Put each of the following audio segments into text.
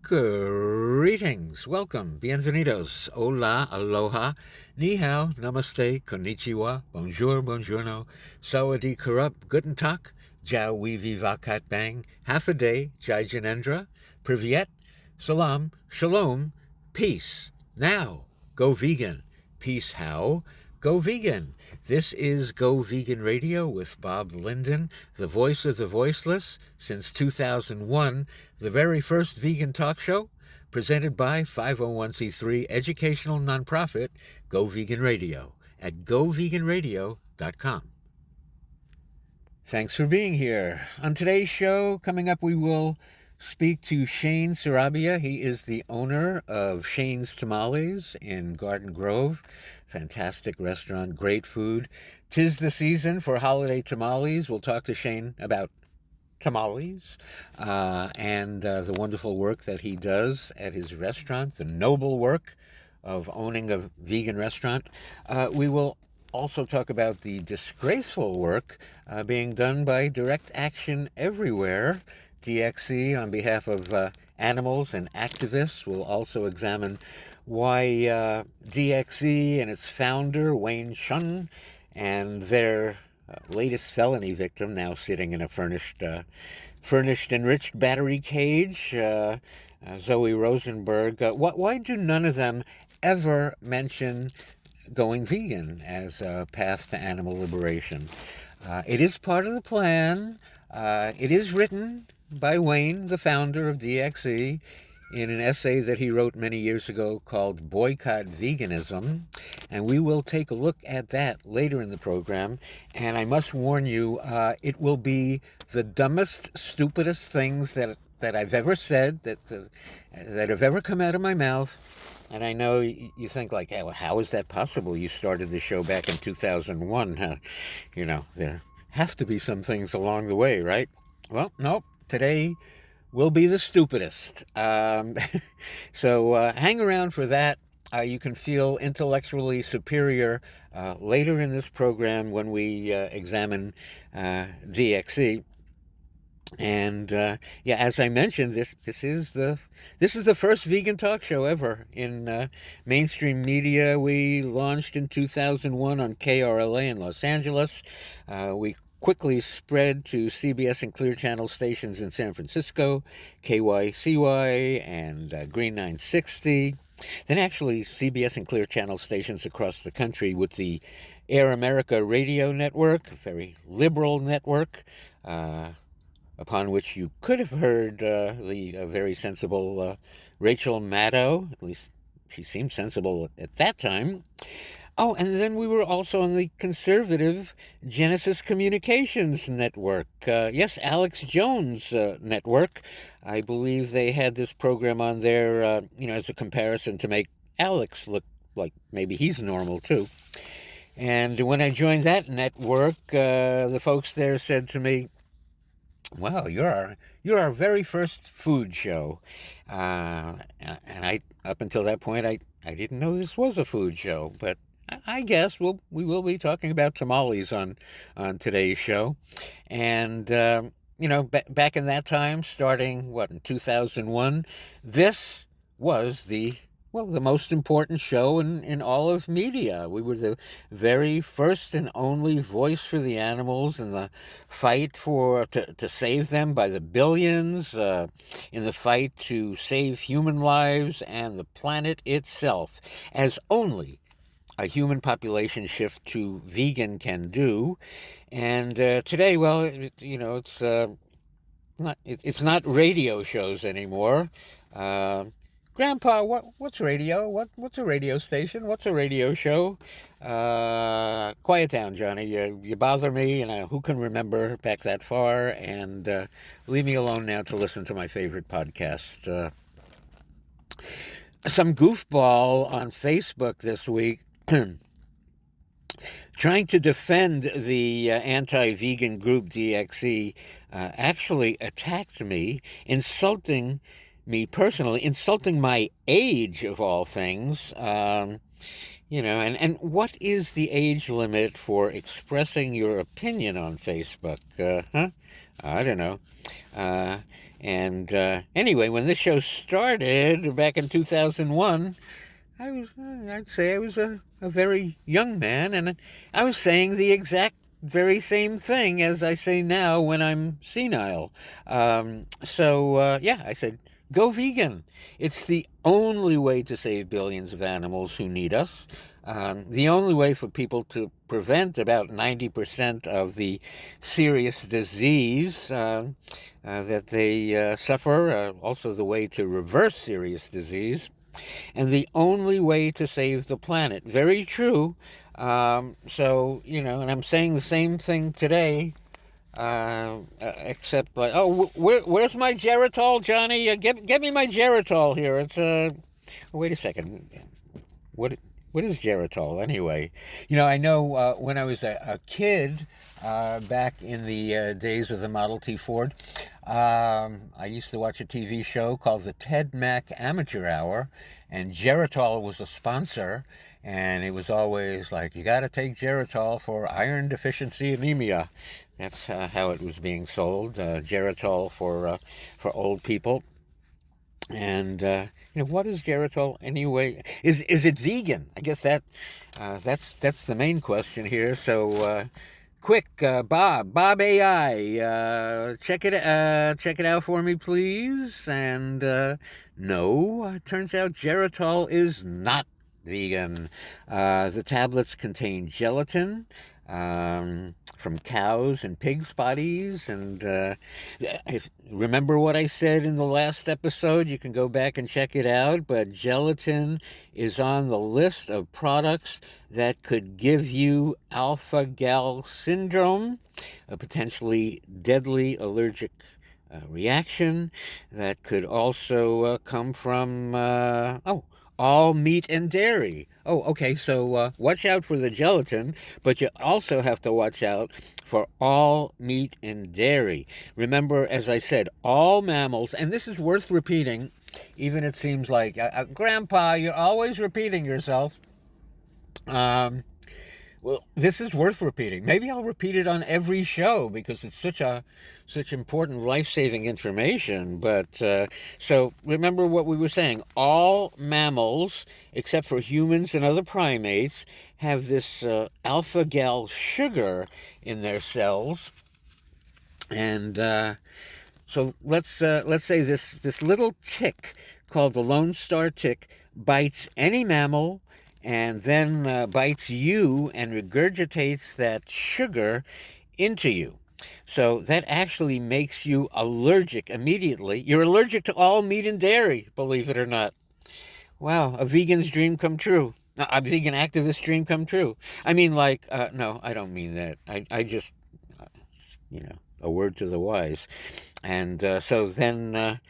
Greetings, welcome, bienvenidos, hola, aloha, ni hao, namaste, konnichiwa, bonjour, buongiorno, sawadee karup, guten tag, jiao weevi vakat bang, half a day, jai janendra, privyet, salam, shalom, peace. Now, go vegan. Peace how? Go vegan. This is Go Vegan Radio with Bob Linden, the voice of the voiceless, since 2001, the very first vegan talk show, presented by 501c3 educational nonprofit Go Vegan Radio at goveganradio.com. Thanks for being here. On today's show, coming up, we will speak to Shane Sarabia. He is the owner of Shane's Tamales in Garden Grove. Fantastic restaurant, great food. 'Tis the season for holiday tamales. We'll talk to Shane about tamales and the wonderful work that he does at his restaurant, the noble work of owning a vegan restaurant. We will also talk about the disgraceful work being done by Direct Action Everywhere. DxE, on behalf of animals and activists, will also examine why DxE and its founder, Wayne Hsiung, and their latest felony victim, now sitting in a furnished enriched battery cage, Zoe Rosenberg, why do none of them ever mention going vegan as a path to animal liberation? It is part of the plan. It is written by Wayne, the founder of DxE, in an essay that he wrote many years ago called Boycott Veganism, and we will take a look at that later in the program. And I must warn you, it will be the dumbest, stupidest things that I've ever said, that have ever come out of my mouth. And I know you think, like, hey, well, how is that possible? You started the show back in 2001. There have to be some things along the way, right? Well, nope. Today will be the stupidest. So hang around for that. You can feel intellectually superior later in this program when we examine DxE. And as I mentioned, this is the first vegan talk show ever in mainstream media. We launched in 2001 on KRLA in Los Angeles. We quickly spread to CBS and Clear Channel stations in San Francisco, KYCY and Green 960. Then actually CBS and Clear Channel stations across the country with the Air America radio network, a very liberal network, upon which you could have heard the very sensible Rachel Maddow. At least she seemed sensible at that time. Oh, and then we were also on the conservative Genesis Communications Network. Yes, Alex Jones Network. I believe they had this program on there, as a comparison to make Alex look like maybe he's normal too. And when I joined that network, the folks there said to me, "Well, you're our very first food show," and I, up until that point, I didn't know this was a food show, but I guess we will be talking about tamales on today's show. And back in that time, starting in 2001, this was the most important show in all of media. We were the very first and only voice for the animals in the fight to save them by the billions, in the fight to save human lives and the planet itself, as only a human population shift to vegan can do. And today, well, it's not radio shows anymore. Grandpa, what's radio? What's a radio station? What's a radio show? Quiet down, Johnny. You bother me, and who can remember back that far? And leave me alone now to listen to my favorite podcast. Some goofball on Facebook this week trying to defend the anti-vegan group DxE actually attacked me, insulting me personally, insulting my age of all things. And what is the age limit for expressing your opinion on Facebook? I don't know. And anyway, when this show started back in 2001, I'd say I was a very young man, and I was saying the exact very same thing as I say now when I'm senile. Yeah, I said, go vegan. It's the only way to save billions of animals who need us. The only way for people to prevent about 90% of the serious disease that they suffer, also the way to reverse serious disease, and the only way to save the planet. Very true. And I'm saying the same thing today, except like, oh, where's my Geritol, Johnny? Get me my Geritol here. It's wait a second. What what is Geritol anyway? I know when I was a kid, back in the days of the Model T Ford, I used to watch a TV show called the Ted Mack Amateur Hour, and Geritol was a sponsor, and it was always like, you got to take Geritol for iron deficiency anemia. That's how it was being sold, Geritol for old people. And what is Geritol anyway? Is it vegan? I guess that's the main question here. So quick, Bob AI, check it out for me, please. And no, it turns out Geritol is not vegan. The tablets contain gelatin from cows and pigs' bodies. And remember what I said in the last episode? You can go back and check it out. But gelatin is on the list of products that could give you alpha-gal syndrome, a potentially deadly allergic reaction that could also come from all meat and dairy. Oh, okay, so watch out for the gelatin, but you also have to watch out for all meat and dairy. Remember, as I said, all mammals, and this is worth repeating, even it seems like, Grandpa, you're always repeating yourself. Well, this is worth repeating. Maybe I'll repeat it on every show because it's such important life-saving information. But so remember what we were saying. All mammals, except for humans and other primates, have this alpha-gal sugar in their cells. And so let's say this little tick called the Lone Star tick bites any mammal, and then bites you and regurgitates that sugar into you. So that actually makes you allergic immediately. You're allergic to all meat and dairy, believe it or not. Wow, a vegan's dream come true. A vegan activist dream come true. I mean, like, no, I don't mean that. I just, a word to the wise. And so then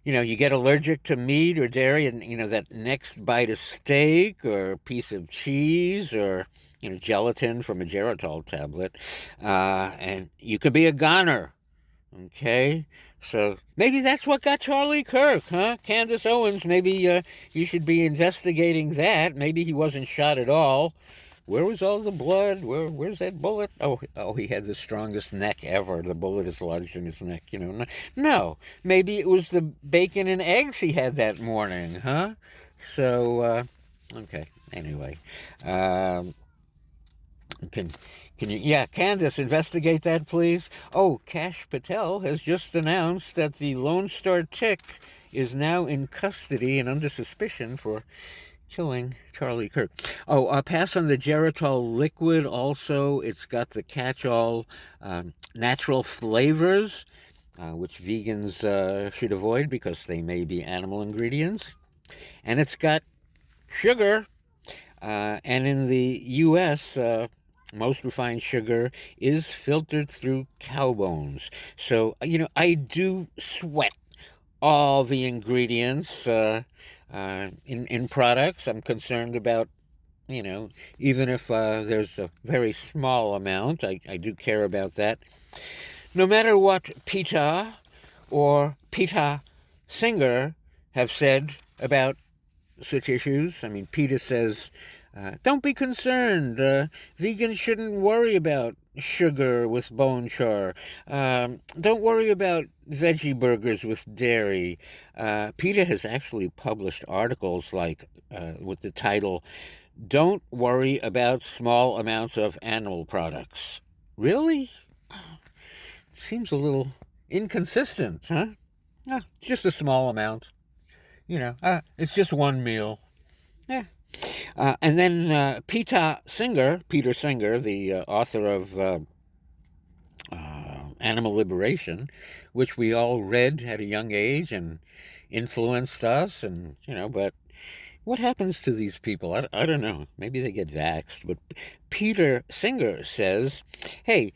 you get allergic to meat or dairy, and, that next bite of steak or piece of cheese or, gelatin from a Geritol tablet, and you could be a goner, okay? So maybe that's what got Charlie Kirk, huh? Candace Owens, maybe you should be investigating that. Maybe he wasn't shot at all. Where was all the blood? Where's that bullet? Oh, he had the strongest neck ever. The bullet is lodged in his neck, No, maybe it was the bacon and eggs he had that morning, huh? So, okay, anyway. Can you, Candace, investigate that, please? Oh, Kash Patel has just announced that the Lone Star tick is now in custody and under suspicion for killing Charlie Kirk. Oh, pass on the Geritol liquid also. It's got the catch-all natural flavors, which vegans should avoid because they may be animal ingredients. And it's got sugar. And in the U.S., most refined sugar is filtered through cow bones. So, I do sweat all the ingredients in products. I'm concerned about, even if there's a very small amount, I do care about that. No matter what PETA or PETA Singer have said about such issues, PETA says, don't be concerned. Vegans shouldn't worry about sugar with bone char. Don't worry about veggie burgers with dairy. PETA has actually published articles like with the title, "Don't Worry About Small Amounts of Animal Products." Really? Seems a little inconsistent, huh? Just a small amount. It's just one meal. Yeah. And then Peter Singer, the author of Animal Liberation, which we all read at a young age and influenced us, but what happens to these people? I don't know. Maybe they get vaxxed. But Peter Singer says, hey,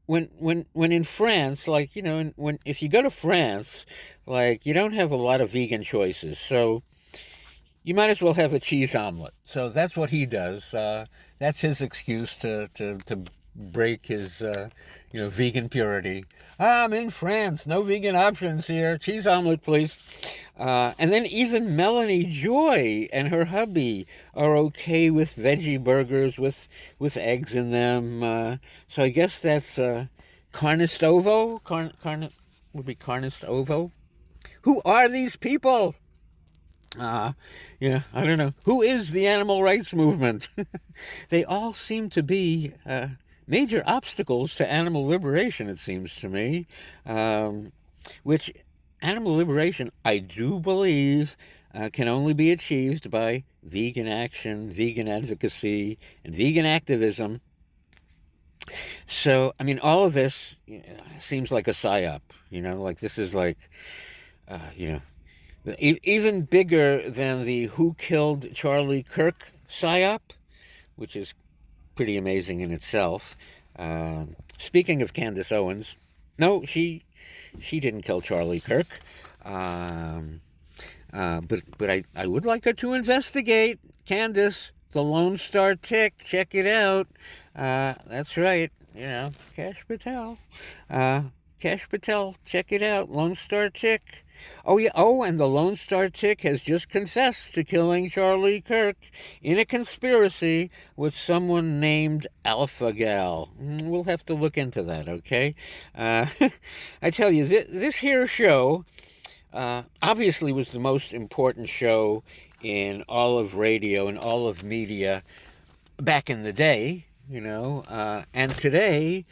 when in France, like, when if you go to France, like, you don't have a lot of vegan choices. So you might as well have a cheese omelet. So that's what he does. That's his excuse to break his, vegan purity. I'm in France. No vegan options here. Cheese omelet, please. And then even Melanie Joy and her hubby are okay with veggie burgers with eggs in them. So I guess that's carnist ovo. Would be carnist ovo. Who are these people? I don't know. Who is the animal rights movement? They all seem to be major obstacles to animal liberation, it seems to me. Which animal liberation, I do believe, can only be achieved by vegan action, vegan advocacy, and vegan activism. So, I mean, all of this seems like a psyop. Like this is like, even bigger than the Who Killed Charlie Kirk psyop, which is pretty amazing in itself. Speaking of Candace Owens, no, she didn't kill Charlie Kirk, but I would like her to investigate. Candace, the Lone Star Tick, check it out. That's right, Cash Patel. Cash Patel, check it out, Lone Star Tick. Oh, yeah. Oh, and the Lone Star Tick has just confessed to killing Charlie Kirk in a conspiracy with someone named Alpha Gal. We'll have to look into that, okay? I tell you, this here show obviously was the most important show in all of radio and all of media back in the day, and today,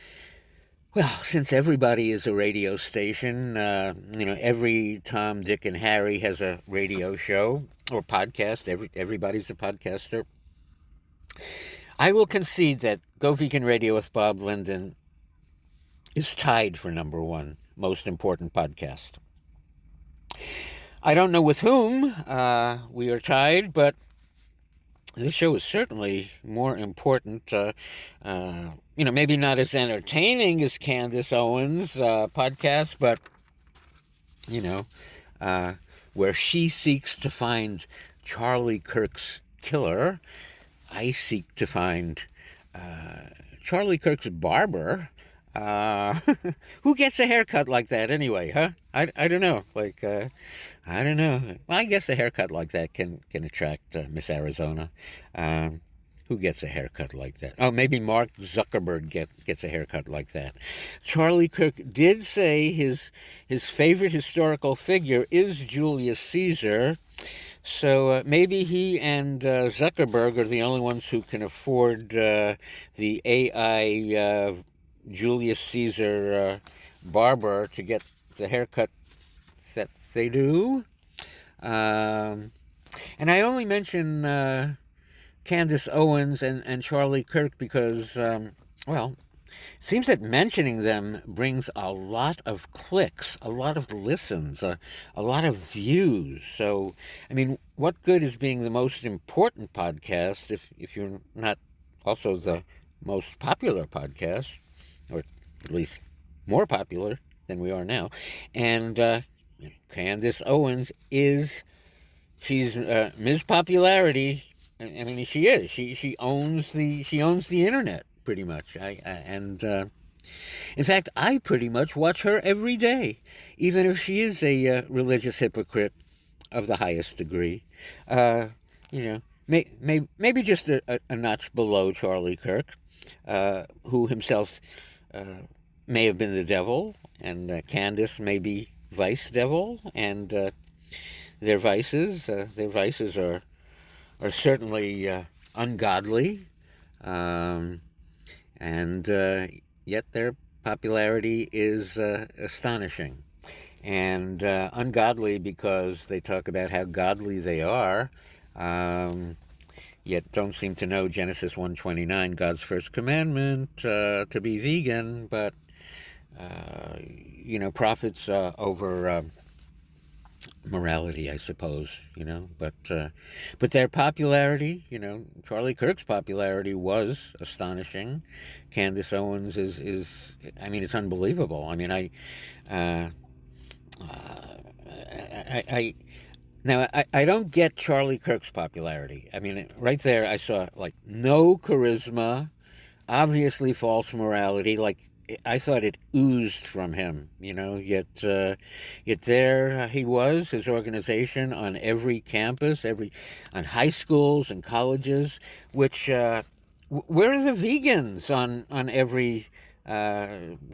well, since everybody is a radio station, every Tom, Dick, and Harry has a radio show or podcast. Everybody's a podcaster. I will concede that Go Vegan Radio with Bob Linden is tied for number one most important podcast. I don't know with whom we are tied, but this show is certainly more important. Maybe not as entertaining as Candace Owens' podcast, but, where she seeks to find Charlie Kirk's killer, I seek to find Charlie Kirk's barber. Who gets a haircut like that anyway, huh? I don't know. I don't know. Well, I guess a haircut like that can attract Miss Arizona. Who gets a haircut like that? Oh, maybe Mark Zuckerberg gets a haircut like that. Charlie Kirk did say his favorite historical figure is Julius Caesar. So maybe he and Zuckerberg are the only ones who can afford the AI Julius Caesar barber to get the haircut that they do. And I only mention Candace Owens and Charlie Kirk because, it seems that mentioning them brings a lot of clicks, a lot of listens, a lot of views. So, I mean, what good is being the most important podcast if you're not also the most popular podcast, or at least more popular than we are now? And Candace Owens she's Ms. Popularity. I mean, she is. She owns the internet pretty much. In fact, I pretty much watch her every day, even if she is a religious hypocrite of the highest degree. maybe just a notch below Charlie Kirk, who himself may have been the devil, and Candace may be vice devil, and their vices are certainly ungodly, um, and yet their popularity is astonishing. And ungodly because they talk about how godly they are, um, yet don't seem to know Genesis 1:29, God's first commandment, to be vegan, but profits over morality, I suppose, but their popularity, Charlie Kirk's popularity was astonishing. Candace Owens is I mean, it's unbelievable. I mean, uh, I now I don't get Charlie Kirk's popularity. I mean, right there I saw like no charisma, obviously false morality. Like I thought it oozed from him, yet there he was, his organization on every campus, on high schools and colleges. Which where are the vegans on every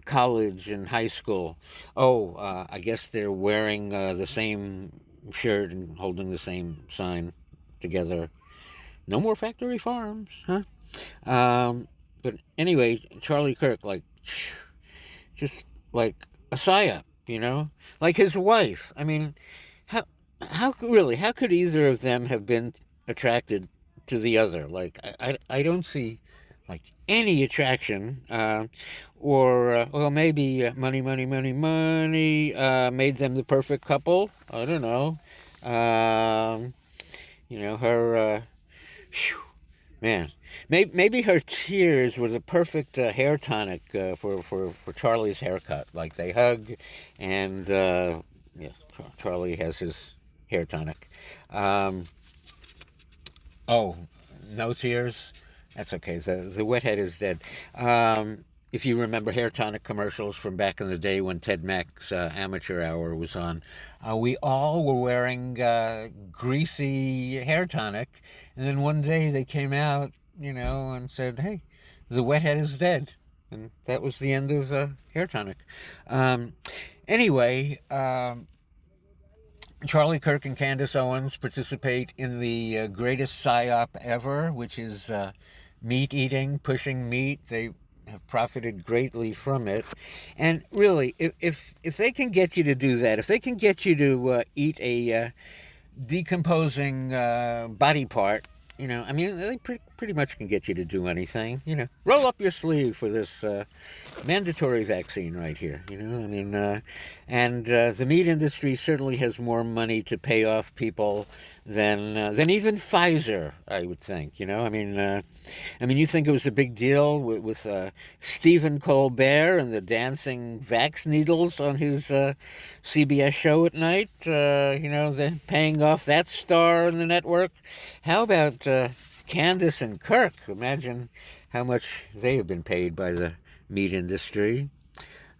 college and high school? Oh, I guess they're wearing the same shirt and holding the same sign together. No more factory farms, huh? But anyway, Charlie Kirk, like, just like a psyop, like his wife. I mean, how how could either of them have been attracted to the other? Like, I don't see like any attraction, or well, maybe money made them the perfect couple. I don't know. Her. Whew, man, maybe her tears were the perfect hair tonic for Charlie's haircut. Like they hug, and yeah, Charlie has his hair tonic. Um, oh, no tears. That's okay. The wet head is dead. If you remember hair tonic commercials from back in the day when Ted Mack's Amateur Hour was on, we all were wearing greasy hair tonic, and then one day they came out, and said, "Hey, the wet head is dead," and that was the end of hair tonic. Um, anyway, Charlie Kirk and Candace Owens participate in the greatest psyop ever, which is meat eating, pushing meat. They have profited greatly from it. And really, if they can get you to do that, if they can get you to eat a decomposing body part, I mean, they pretty much can get you to do anything. Roll up your sleeve for this mandatory vaccine right here. I mean, and the meat industry certainly has more money to pay off people than even Pfizer, I would think. I mean, you think it was a big deal with Stephen Colbert and the dancing vax needles on his CBS show at night? They're paying off that star on the network. How about Candace and Kirk? Imagine how much they have been paid by the meat industry.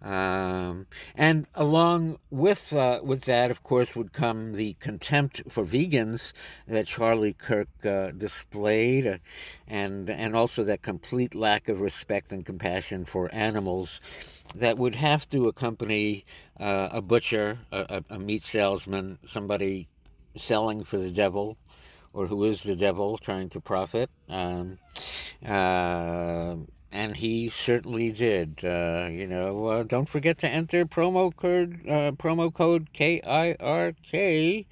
And along with that, of course, would come the contempt for vegans that Charlie Kirk displayed, and also that complete lack of respect and compassion for animals that would have to accompany a butcher, a meat salesman, somebody selling for the devil, or who is the devil trying to profit. And he certainly did. Don't forget to enter promo code KIRK.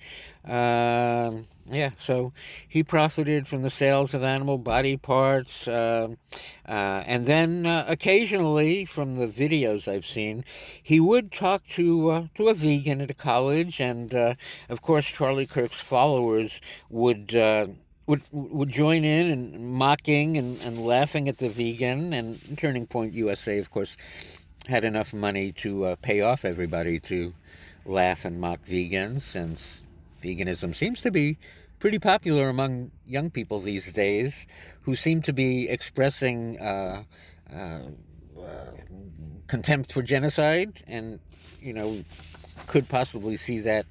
Yeah, so he profited from the sales of animal body parts, and then occasionally, from the videos I've seen, he would talk to a vegan at a college, and of course, Charlie Kirk's followers would join in and mocking and laughing at the vegan. And Turning Point USA, of course, had enough money to pay off everybody to laugh and mock vegans, since veganism seems to be pretty popular among young people these days, who seem to be expressing contempt for genocide, and could possibly see the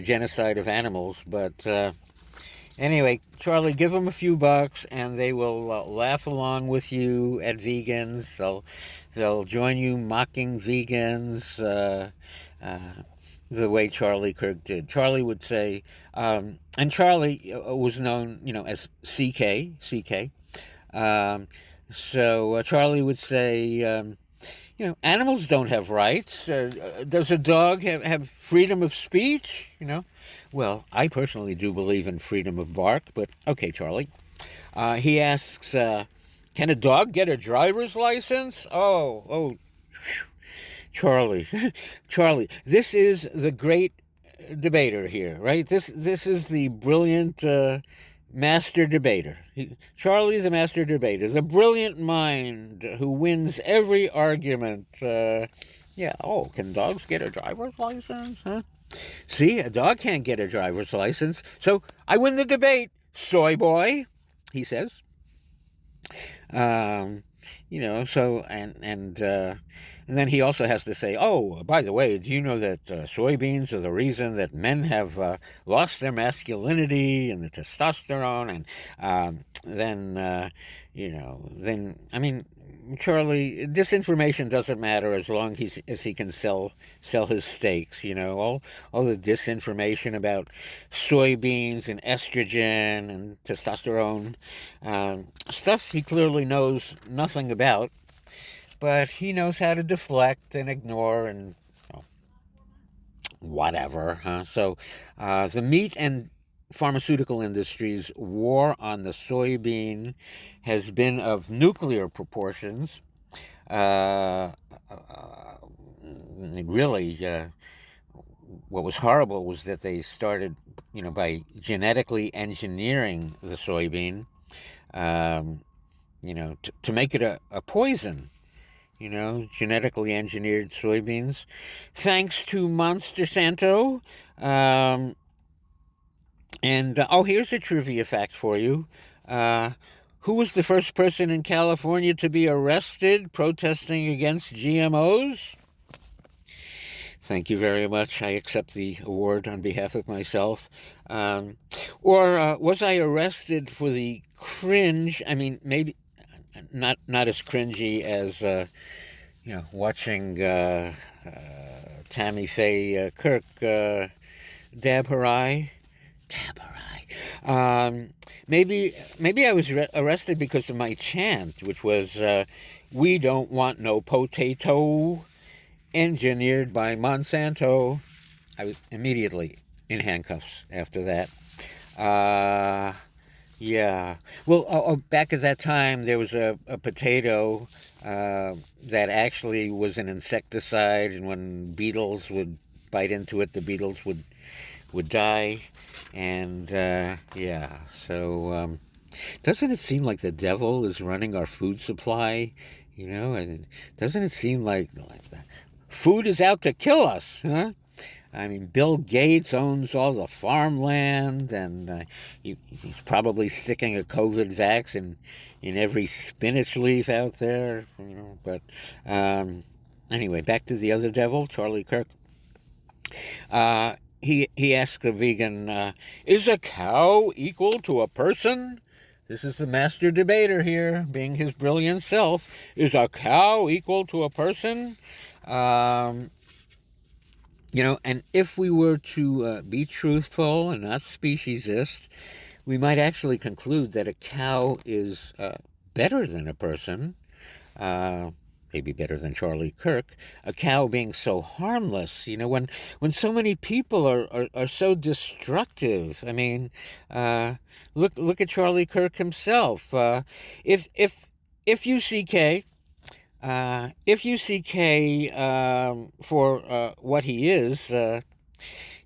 genocide of animals, but Anyway, Charlie, give them a few bucks, and they will laugh along with you at vegans. They'll join you mocking vegans uh, the way Charlie Kirk did. Charlie would say, and Charlie was known, as CK. Um, so Charlie would say, animals don't have rights. Does a dog have freedom of speech? Well, I personally do believe in freedom of bark, but okay, Charlie. He asks, can a dog get a driver's license? Oh, Charlie, Charlie. This is the great debater here, right? This is the brilliant master debater. Charlie, the master debater, the brilliant mind who wins every argument. Yeah. Oh, can dogs get a driver's license? Huh? See, a dog can't get a driver's license, so I win the debate, soy boy, he says. Um, and then he also has to say, oh, by the way, do you know that soybeans are the reason that men have lost their masculinity and the testosterone? And I mean, Charlie, disinformation doesn't matter as long as he can sell his steaks. All the disinformation about soybeans and estrogen and testosterone, stuff he clearly knows nothing about, but he knows how to deflect and ignore and whatever. Huh? So the meat and pharmaceutical industry's war on the soybean has been of nuclear proportions. Really, what was horrible was that they started, by genetically engineering the soybean, to make it a poison. Genetically engineered soybeans, thanks to Monsanto. Here's a trivia fact for you. Who was the first person in California to be arrested protesting against GMOs? Thank you very much. I accept the award on behalf of myself. Or was I arrested for the cringe? I mean, maybe not as cringy as watching Tammy Faye Kirk dab her eye. Maybe I was arrested because of my chant, which was, we don't want no potato engineered by Monsanto. I was immediately in handcuffs after that. Yeah. Well, back at that time, there was a potato that actually was an insecticide, and when beetles would bite into it, the beetles would die. And yeah, so doesn't it seem like the devil is running our food supply? And doesn't it seem like food is out to kill us? Huh? I mean, Bill Gates owns all the farmland, and he's probably sticking a COVID vaccine in every spinach leaf out there. But anyway, back to the other devil, Charlie Kirk. He asked a vegan, is a cow equal to a person? This is the master debater here, being his brilliant self. Is a cow equal to a person? And if we were to be truthful and not speciesist, we might actually conclude that a cow is better than a person. Maybe better than Charlie Kirk, a cow being so harmless. When so many people are so destructive. I mean, look at Charlie Kirk himself. If you see K, for what he is,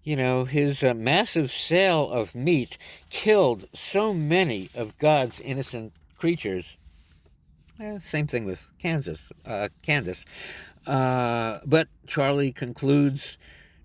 his massive sale of meat killed so many of God's innocent creatures. Same thing with Candace. But Charlie concludes,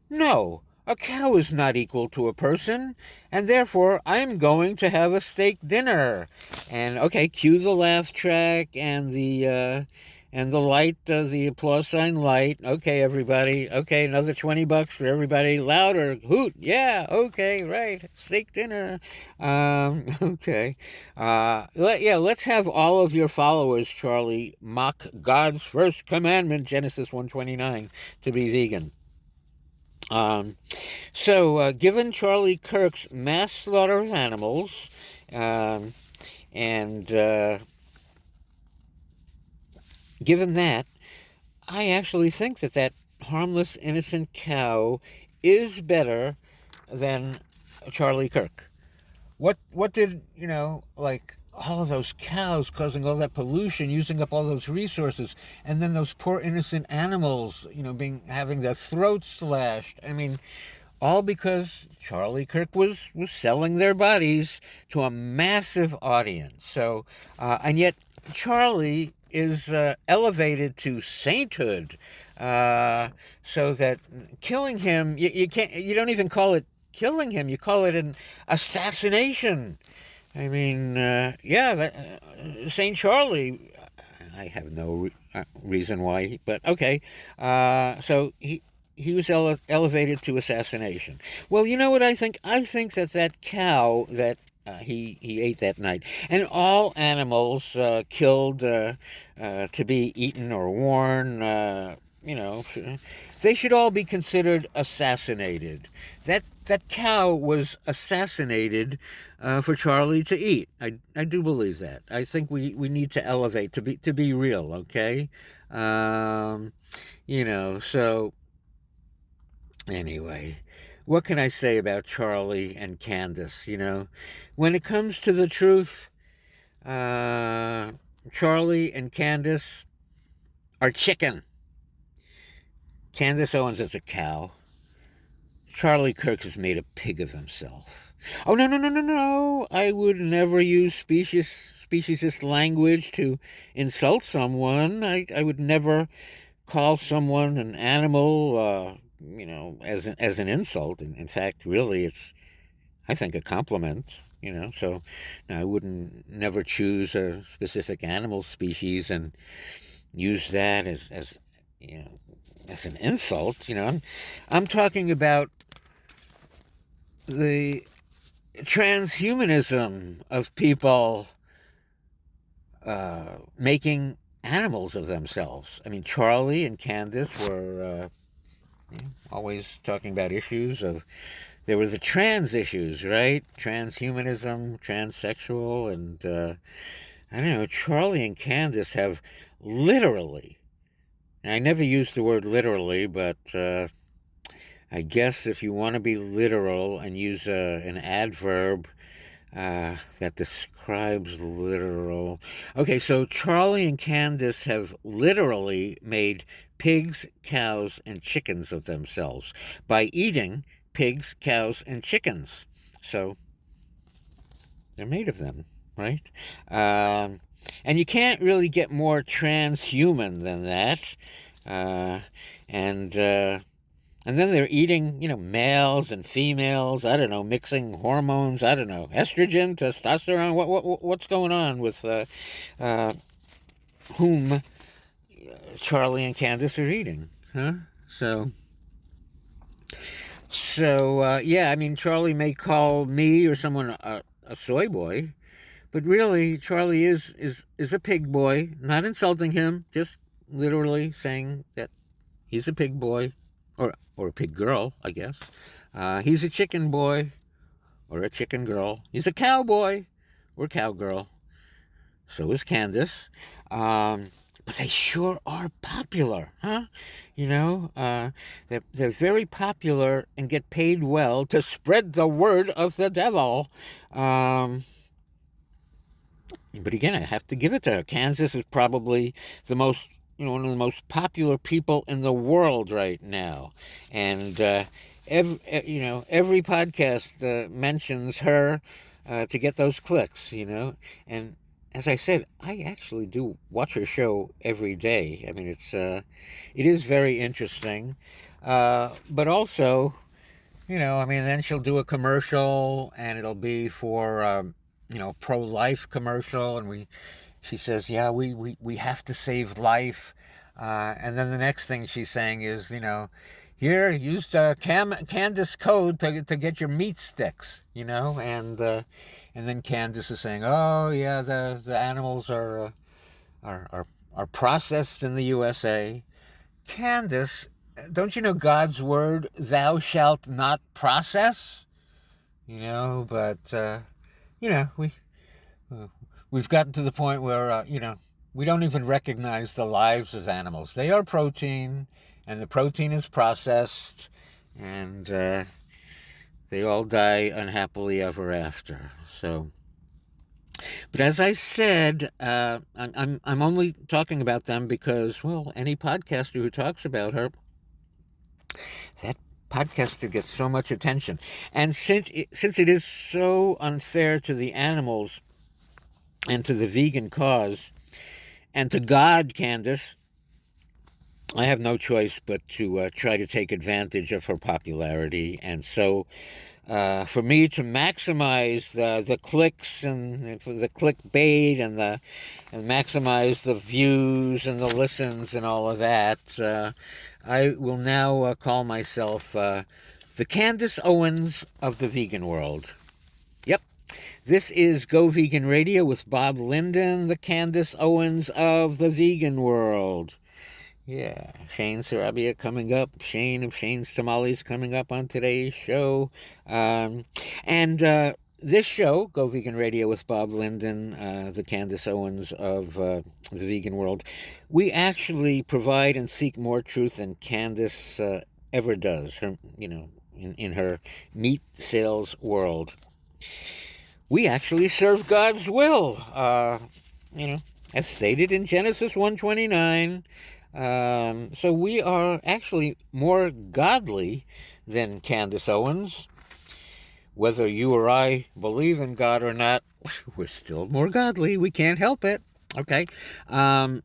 no, a cow is not equal to a person, and therefore I'm going to have a steak dinner. And okay, cue the laugh track and the And the light, the applause sign light. Okay, everybody. Okay, another $20 for everybody. Louder. Hoot. Yeah. Okay. Right. Steak dinner. Okay. Let's have all of your followers, Charlie, mock God's first commandment, Genesis 1:29, to be vegan. Given Charlie Kirk's mass slaughter of animals, and given that, I actually think that harmless, innocent cow is better than Charlie Kirk. What did, like all of those cows causing all that pollution, using up all those resources, and then those poor innocent animals, having their throats slashed. I mean, all because Charlie Kirk was selling their bodies to a massive audience. So, and yet Charlie is elevated to sainthood, so that killing him, you don't even call it killing him, you call it an assassination. I mean, Saint Charlie, I have no reason why, but okay. So he was elevated to assassination. Well, you know what I think? I think that cow that he ate that night, and all animals killed to be eaten or worn, they should all be considered assassinated. That cow was assassinated for Charlie to eat. I do believe that. I think we need to elevate to be real. Okay, so. Anyway, what can I say about Charlie and Candace? When it comes to the truth, Charlie and Candace are chicken. Candace Owens is a cow. Charlie Kirk has made a pig of himself. Oh, no, no, no, no, no. I would never use speciesist language to insult someone. I would never call someone an animal, as an insult. In fact, really, it's, I think, a compliment. So I wouldn't never choose a specific animal species and use that as as an insult. I'm talking about the transhumanism of people making animals of themselves. I mean, Charlie and Candace were always talking about issues of, there were the trans issues, right? Transhumanism, transsexual, and I don't know, Charlie and Candace have literally, and I never used the word literally, but I guess if you want to be literal and use an adverb that describes literal. Okay, so Charlie and Candace have literally made pigs, cows, and chickens of themselves by eating pigs, cows, and chickens. So they're made of them, right? And you can't really get more transhuman than that. And then they're eating, males and females. I don't know, mixing hormones. I don't know, estrogen, testosterone. What's going on with whom Charlie and Candace are eating, huh? Yeah. I mean, Charlie may call me or someone a soy boy, but really, Charlie is a pig boy. Not insulting him, just literally saying that he's a pig boy. Or a pig girl, I guess. He's a chicken boy or a chicken girl. He's a cowboy or cowgirl. So is Candace. But they sure are popular, huh? They're very popular and get paid well to spread the word of the devil. But again, I have to give it to her. Candace is probably the most, one of the most popular people in the world right now. And every podcast mentions her to get those clicks, And as I said, I actually do watch her show every day. I mean, it is very interesting. But also, then she'll do a commercial, and it'll be for pro-life commercial, and she says, yeah, we have to save life. And then the next thing she's saying is, here, use Candace code to get your meat sticks, and then Candace is saying, oh yeah, the animals are processed in the USA. Candace, don't you know God's word, thou shalt not process? But we've gotten to the point where we don't even recognize the lives of animals. They are protein, and the protein is processed, and they all die unhappily ever after. So, but as I said, I'm only talking about them because, well, any podcaster who talks about her, that podcaster gets so much attention. And since it is so unfair to the animals and to the vegan cause and to God, Candace, I have no choice but to try to take advantage of her popularity. And so for me to maximize the clicks and the clickbait and maximize the views and the listens and all of that, I will now call myself the Candace Owens of the vegan world. Yep. This is Go Vegan Radio with Bob Linden, the Candace Owens of the vegan world. Yeah, Shane Sarabia coming up. Shane of Shane's Tamales coming up on today's show. This show, Go Vegan Radio with Bob Linden, the Candace Owens of the vegan world, we actually provide and seek more truth than Candace ever does, her, in her meat sales world. We actually serve God's will, as stated in Genesis 1:29. So we are actually more godly than Candace Owens. Whether you or I believe in God or not, we're still more godly. We can't help it. Okay. I'm,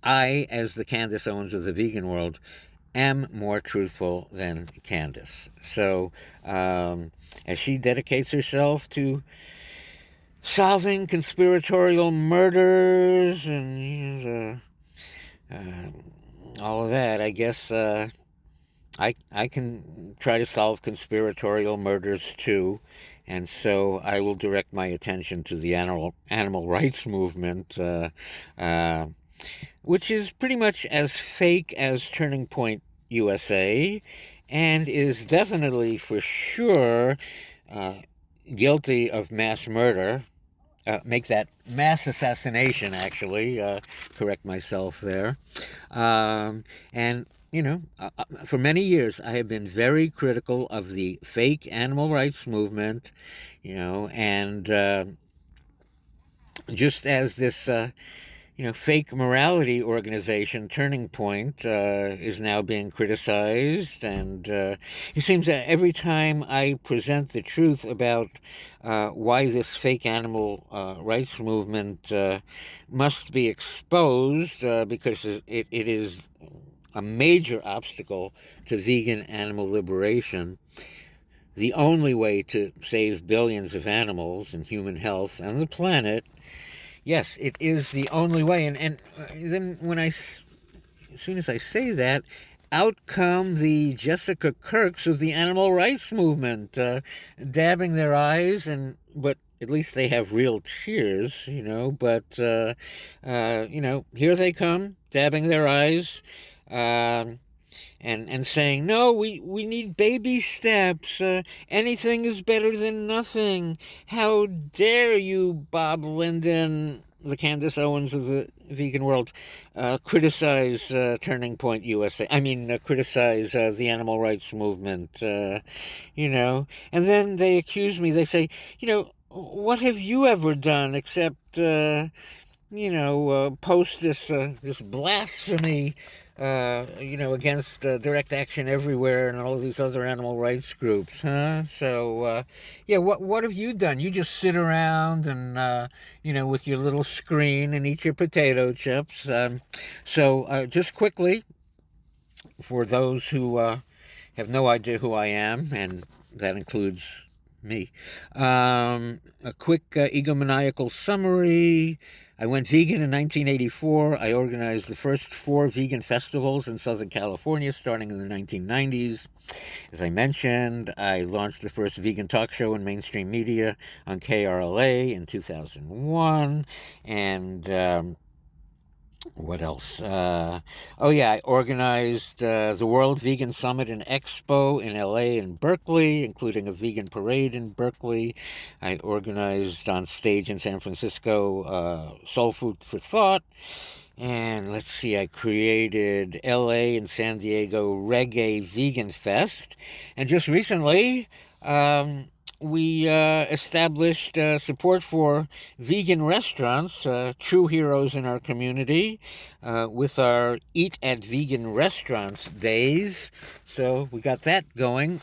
I, as the Candace Owens of the vegan world, am more truthful than Candace. So, as she dedicates herself to solving conspiratorial murders and all of that, I guess I can try to solve conspiratorial murders too, and so I will direct my attention to the animal rights movement, which is pretty much as fake as Turning Point USA, and is definitely for sure guilty of mass murder. Make that mass assassination, actually. Correct myself there. And, for many years, I have been very critical of the fake animal rights movement, and just as this, fake morality organization, Turning Point, is now being criticized. And it seems that every time I present the truth about why this fake animal rights movement must be exposed, because it is a major obstacle to vegan animal liberation, the only way to save billions of animals and human health and the planet. Yes, it is the only way. And then as soon as I say that, out come the Jessica Kirks of the animal rights movement, dabbing their eyes, but at least they have real tears, but, here they come, dabbing their eyes, and saying, no, we need baby steps. Anything is better than nothing. How dare you, Bob Linden, the Candace Owens of the vegan world, criticize Turning Point USA. Criticize the animal rights movement, And then they accuse me. They say, what have you ever done except, post this blasphemy, against Direct Action Everywhere and all of these other animal rights groups, huh? So, what have you done? You just sit around and, with your little screen and eat your potato chips. So, just quickly, for those who have no idea who I am, and that includes me. A quick egomaniacal summary. I went vegan in 1984. I organized the first 4 vegan festivals in Southern California starting in the 1990s. As I mentioned, I launched the first vegan talk show in mainstream media on KRLA in 2001. And what else? Oh, yeah, I organized the World Vegan Summit and Expo in LA and Berkeley, including a vegan parade in Berkeley. I organized on stage in San Francisco Soul Food for Thought. And let's see, I created LA and San Diego Reggae Vegan Fest. And just recently, we established support for vegan restaurants, true heroes in our community, with our Eat at Vegan Restaurants days. So we got that going.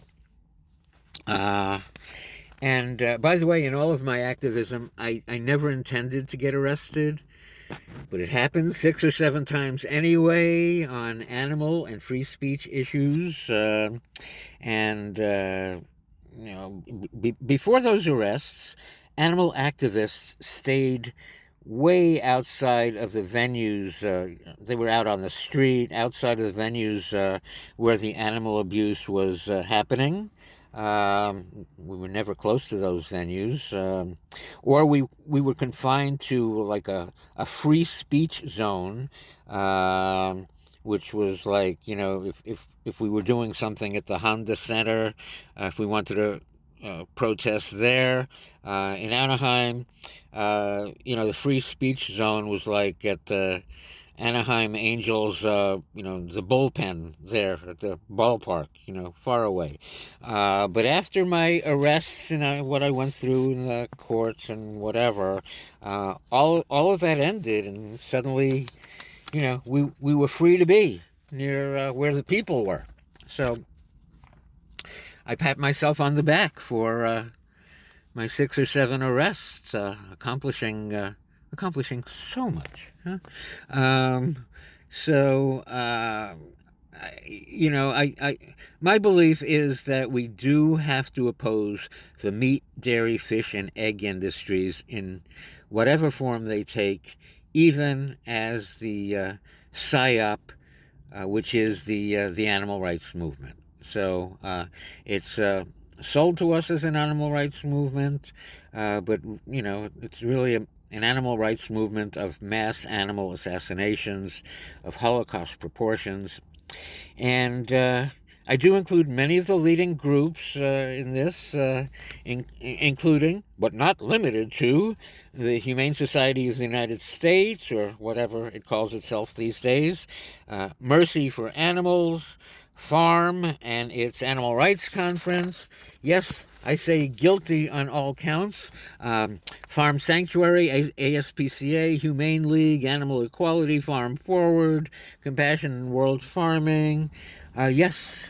And by the way, in all of my activism, I never intended to get arrested. But it happens 6 or 7 times anyway on animal and free speech issues. Before those arrests, animal activists stayed way outside of the venues. They were out on the street, outside of the venues where the animal abuse was happening. We were never close to those venues, or we were confined to like a free speech zone, which was like, if we were doing something at the Honda Center, if we wanted to protest there in Anaheim, the free speech zone was like at the Anaheim Angels, the bullpen there at the ballpark, far away. But after my arrests and what I went through in the courts and whatever, all of that ended, and suddenly, we were free to be near where the people were. So I pat myself on the back for my 6 or 7 arrests, accomplishing so much. Huh? My belief is that we do have to oppose the meat, dairy, fish, and egg industries in whatever form they take, even as the PSYOP, which is the animal rights movement. So it's sold to us as an animal rights movement, but it's really an animal rights movement of mass animal assassinations of Holocaust proportions. And I do include many of the leading groups in this, including, but not limited to, the Humane Society of the United States, or whatever it calls itself these days, Mercy for Animals, Farm and its Animal Rights Conference. Yes, I say guilty on all counts. Farm Sanctuary, ASPCA, Humane League, Animal Equality, Farm Forward, Compassion in World Farming. Yes,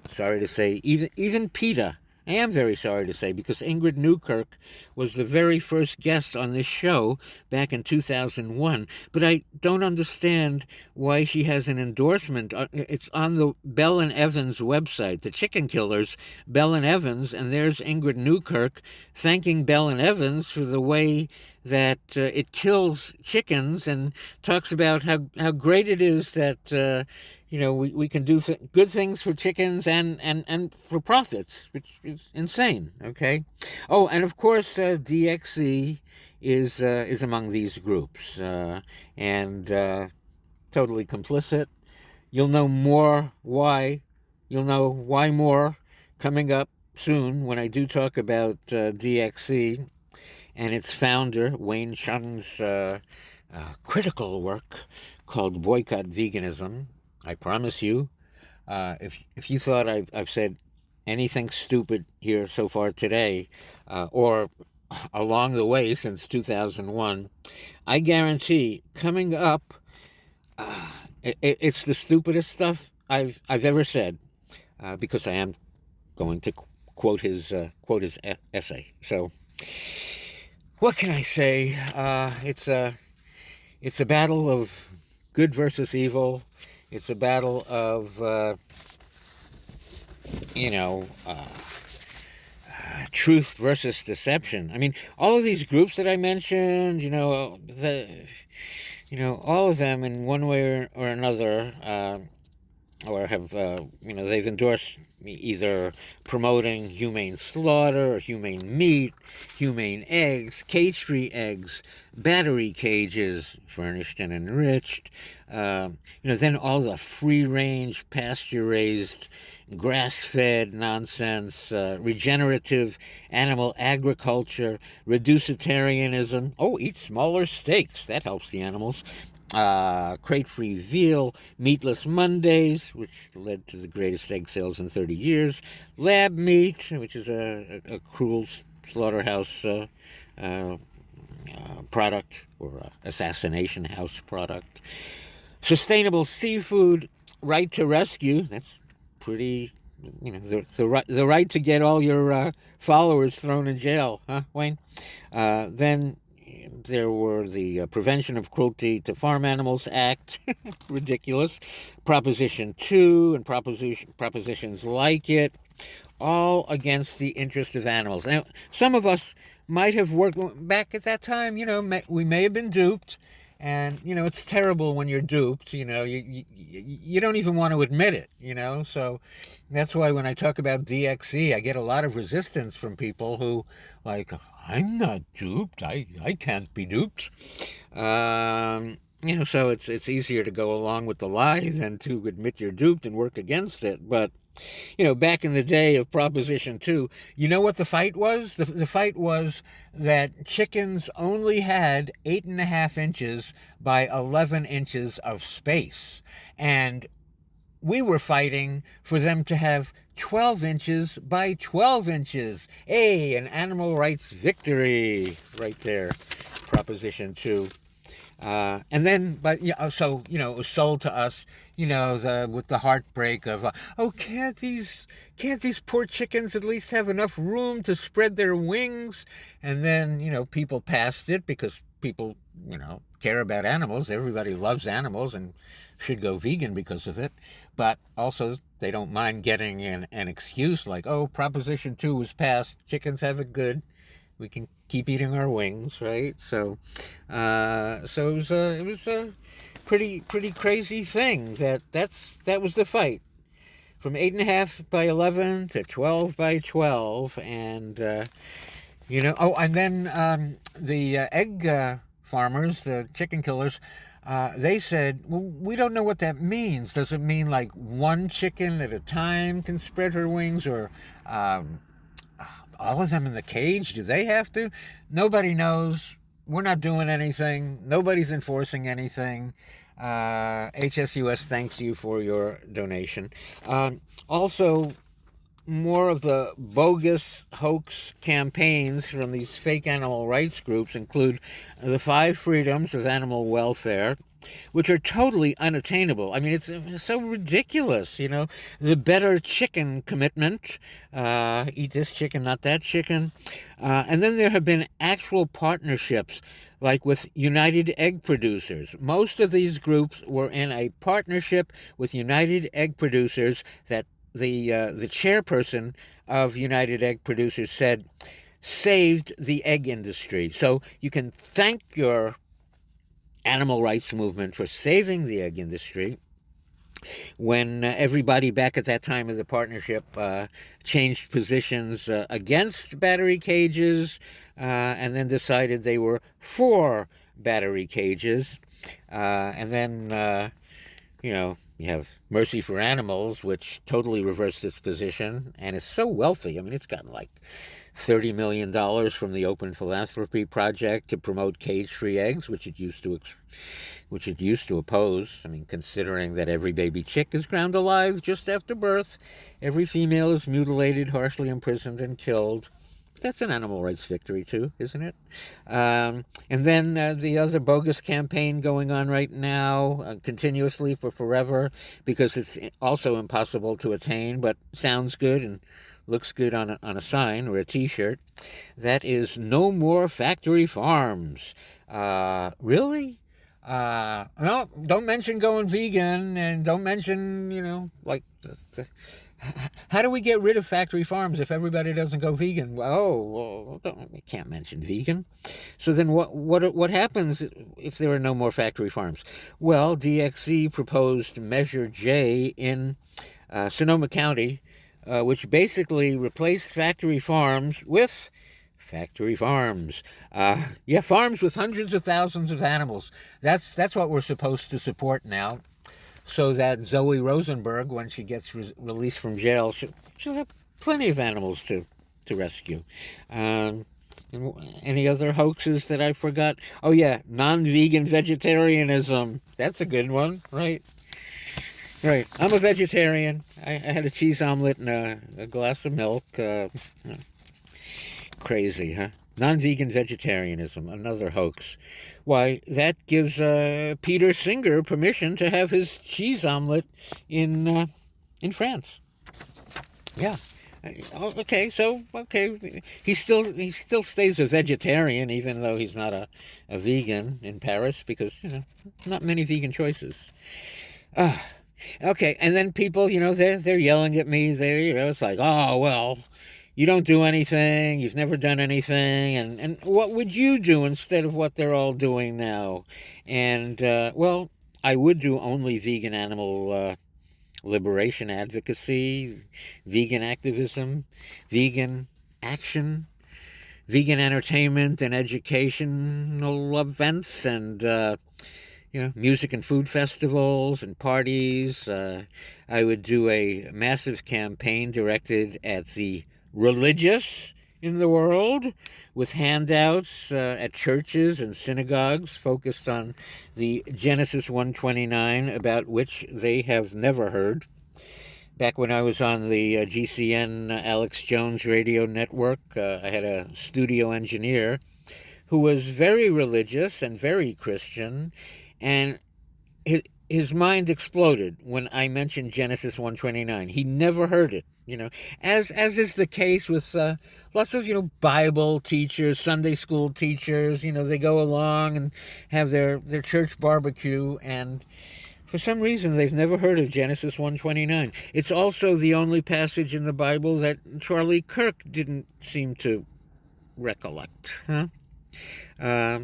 sorry to say, even PETA. I am very sorry to say, because Ingrid Newkirk was the very first guest on this show back in 2001. But I don't understand why she has an endorsement. It's on the Bell and Evans website, the chicken killers, Bell and Evans, and there's Ingrid Newkirk thanking Bell and Evans for the way that it kills chickens, and talks about how great it is that we can do good things for chickens and for profits, which is insane. Okay. Oh, and of course, DxE is among these groups, and totally complicit. You'll know more why. You'll know why more coming up soon when I do talk about DxE and its founder, Wayne Hsiung's critical work called Boycott Veganism. I promise you, if you thought I've said anything stupid here so far today, or along the way since 2001, I guarantee coming up, it's the stupidest stuff I've ever said, because I am going to quote his essay. So, what can I say? It's a battle of good versus evil. It's a battle of truth versus deception. I mean, all of these groups that I mentioned, all of them in one way or another, or have, they've endorsed either promoting humane slaughter or humane meat, humane eggs, cage-free eggs, battery cages, furnished and enriched, then all the free-range, pasture-raised, grass-fed nonsense, regenerative animal agriculture, reducitarianism. Oh, eat smaller steaks. That helps the animals. Crate-free veal, meatless Mondays, which led to the greatest egg sales in 30 years, lab meat, which is a cruel slaughterhouse product, or assassination house product, sustainable seafood, right to rescue. That's pretty, the right to get all your followers thrown in jail, huh, Wayne? Then there were the Prevention of Cruelty to Farm Animals Act, ridiculous, Proposition 2 and propositions like it, all against the interest of animals. Now, some of us might have worked back at that time, we may have been duped, and, it's terrible when you're duped, you don't even want to admit it, so that's why when I talk about DxE, I get a lot of resistance from people who, like, I'm not duped, I can't be duped. So it's easier to go along with the lie than to admit you're duped and work against it. But, back in the day of Proposition 2, you know what the fight was? The fight was that chickens only had 8.5 inches by 11 inches of space. And we were fighting for them to have 12 inches by 12 inches. Hey, an animal rights victory right there, Proposition 2. And then, but it was sold to us, with the heartbreak of, can't these poor chickens at least have enough room to spread their wings? And then, people passed it because people, care about animals. Everybody loves animals and should go vegan because of it. But also, they don't mind getting an excuse like, Proposition 2 was passed. Chickens have it good. We can keep eating our wings, right? So it was a pretty crazy thing. That was the fight, from 8.5 by 11 to 12 by 12, and and then the egg farmers, the chicken killers, they said, well, we don't know what that means. Does it mean like one chicken at a time can spread her wings, or all of them in the cage? Do they have to? Nobody knows. We're not doing anything. Nobody's enforcing anything. HSUS thanks you for your donation. Also, more of the bogus hoax campaigns from these fake animal rights groups include the 5 freedoms of animal welfare, which are totally unattainable. I mean, it's so ridiculous, the better chicken commitment, eat this chicken, not that chicken. And then there have been actual partnerships, like with United Egg Producers. Most of these groups were in a partnership with United Egg Producers that the chairperson of United Egg Producers said saved the egg industry. So you can thank your animal rights movement for saving the egg industry when everybody back at that time of the partnership changed positions against battery cages, and then decided they were for battery cages. And then, you have Mercy for Animals, which totally reversed its position and is so wealthy. I mean, it's gotten like $30 million from the Open Philanthropy Project to promote cage-free eggs, which it used to oppose. I mean, considering that every baby chick is ground alive just after birth, every female is mutilated, harshly imprisoned, and killed. That's an animal rights victory too, isn't it? And then the other bogus campaign going on right now, continuously for forever, because it's also impossible to attain, but sounds good and looks good on a sign or a T-shirt. That is No More Factory Farms. Really? No, don't mention going vegan, and don't mention, like, how do we get rid of factory farms if everybody doesn't go vegan? Well, we can't mention vegan. So then what happens if there are no more factory farms? Well, DxE proposed Measure J in Sonoma County, which basically replaced factory farms with factory farms. Farms with hundreds of thousands of animals. That's what we're supposed to support now, so that Zoe Rosenberg, when she gets released from jail, she'll have plenty of animals to rescue. Any other hoaxes that I forgot? Oh yeah, non-vegan vegetarianism. That's a good one, right? Right. I'm a vegetarian. I had a cheese omelet and a glass of milk. Crazy, huh? Non-vegan vegetarianism, another hoax. Why, that gives Peter Singer permission to have his cheese omelet in France. Yeah. Okay, he still stays a vegetarian, even though he's not a vegan in Paris, because not many vegan choices. Okay, and then people, they're yelling at me. It's like, oh well, you don't do anything. You've never done anything, and what would you do instead of what they're all doing now? And well, I would do only vegan animal liberation advocacy, vegan activism, vegan action, vegan entertainment and educational events, and music and food festivals and parties. I would do a massive campaign directed at the religious in the world, with handouts at churches and synagogues focused on the Genesis 1:29, about which they have never heard. Back when I was on the GCN Alex Jones radio network, I had a studio engineer who was very religious and very Christian, and his mind exploded when I mentioned Genesis 1:29. He never heard it, as is the case with lots of Bible teachers, Sunday school teachers. They go along and have their church barbecue, and for some reason they've never heard of Genesis 1:29. It's also the only passage in the Bible that Charlie Kirk didn't seem to recollect, huh?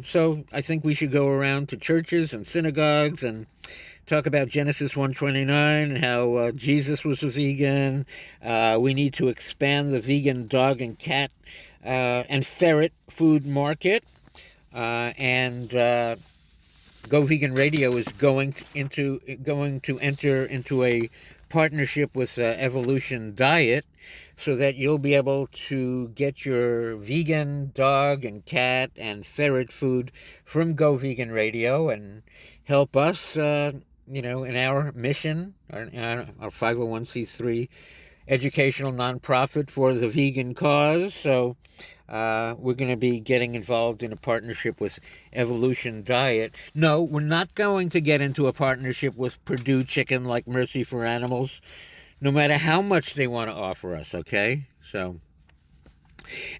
So I think we should go around to churches and synagogues and talk about Genesis 1:29 and how Jesus was a vegan. We need to expand the vegan dog and cat and ferret food market. And Go Vegan Radio is going to enter into a partnership with Evolution Diet, so that you'll be able to get your vegan dog and cat and ferret food from Go Vegan Radio and help us, in our mission, our 501c3 educational nonprofit for the vegan cause. So we're going to be getting involved in a partnership with Evolution Diet. No, we're not going to get into a partnership with Purdue Chicken like Mercy for Animals, no matter how much they want to offer us, okay? So,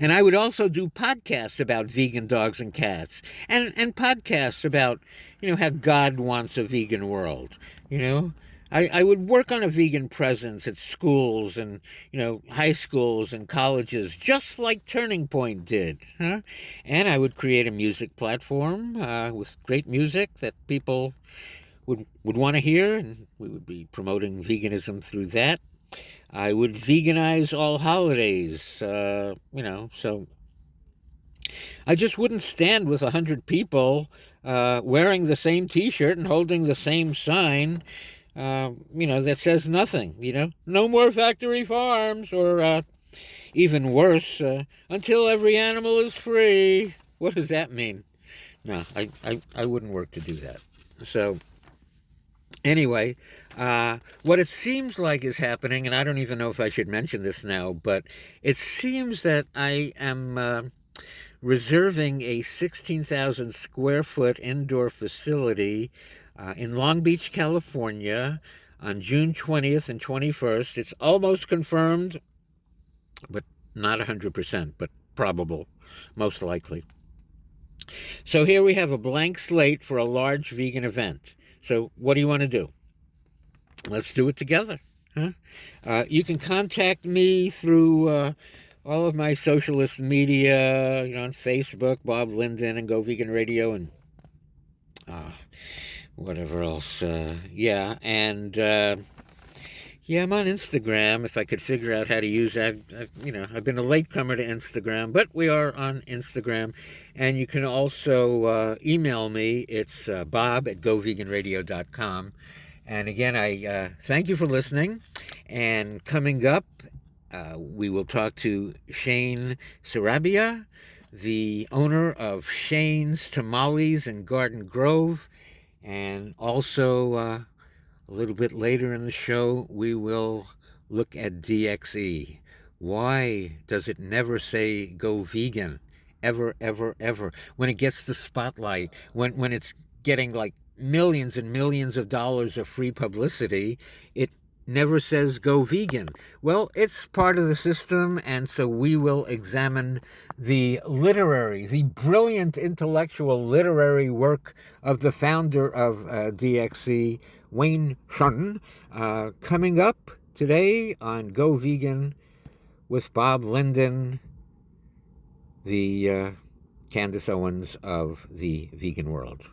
and I would also do podcasts about vegan dogs and cats, and podcasts about, how God wants a vegan world, I would work on a vegan presence at schools and, high schools and colleges, just like Turning Point did, huh? And I would create a music platform with great music that people would want to hear, and we would be promoting veganism through that. I would veganize all holidays, so I just wouldn't stand with 100 people wearing the same T-shirt and holding the same sign, that says nothing, no more factory farms, or even worse, until every animal is free. What does that mean? No, I wouldn't work to do that. So anyway, what it seems like is happening, and I don't even know if I should mention this now, but it seems that I am reserving a 16,000 square foot indoor facility in Long Beach, California, on June 20th and 21st. It's almost confirmed, but not 100%, but probable, most likely. So here we have a blank slate for a large vegan event. So what do you want to do? Let's do it together. Huh? You can contact me through all of my socialist media, on Facebook, Bob Linden and Go Vegan Radio, and uh, whatever else. Yeah, and yeah, I'm on Instagram. If I could figure out how to use that, I've been a latecomer to Instagram, but we are on Instagram, and you can also email me. It's bob@goveganradio.com. And again, I thank you for listening. And coming up, we will talk to Shane Sarabia, the owner of Shane's Tamales in Garden Grove. And also, a little bit later in the show, we will look at DxE. Why does it never say go vegan? Ever, ever, ever. When it gets the spotlight, when it's getting like millions and millions of dollars of free publicity, it never says go vegan. Well, it's part of the system, and so we will examine the brilliant intellectual literary work of the founder of DxE, Wayne Hsiung, coming up today on Go Vegan with Bob Linden, the Candace Owens of the vegan world.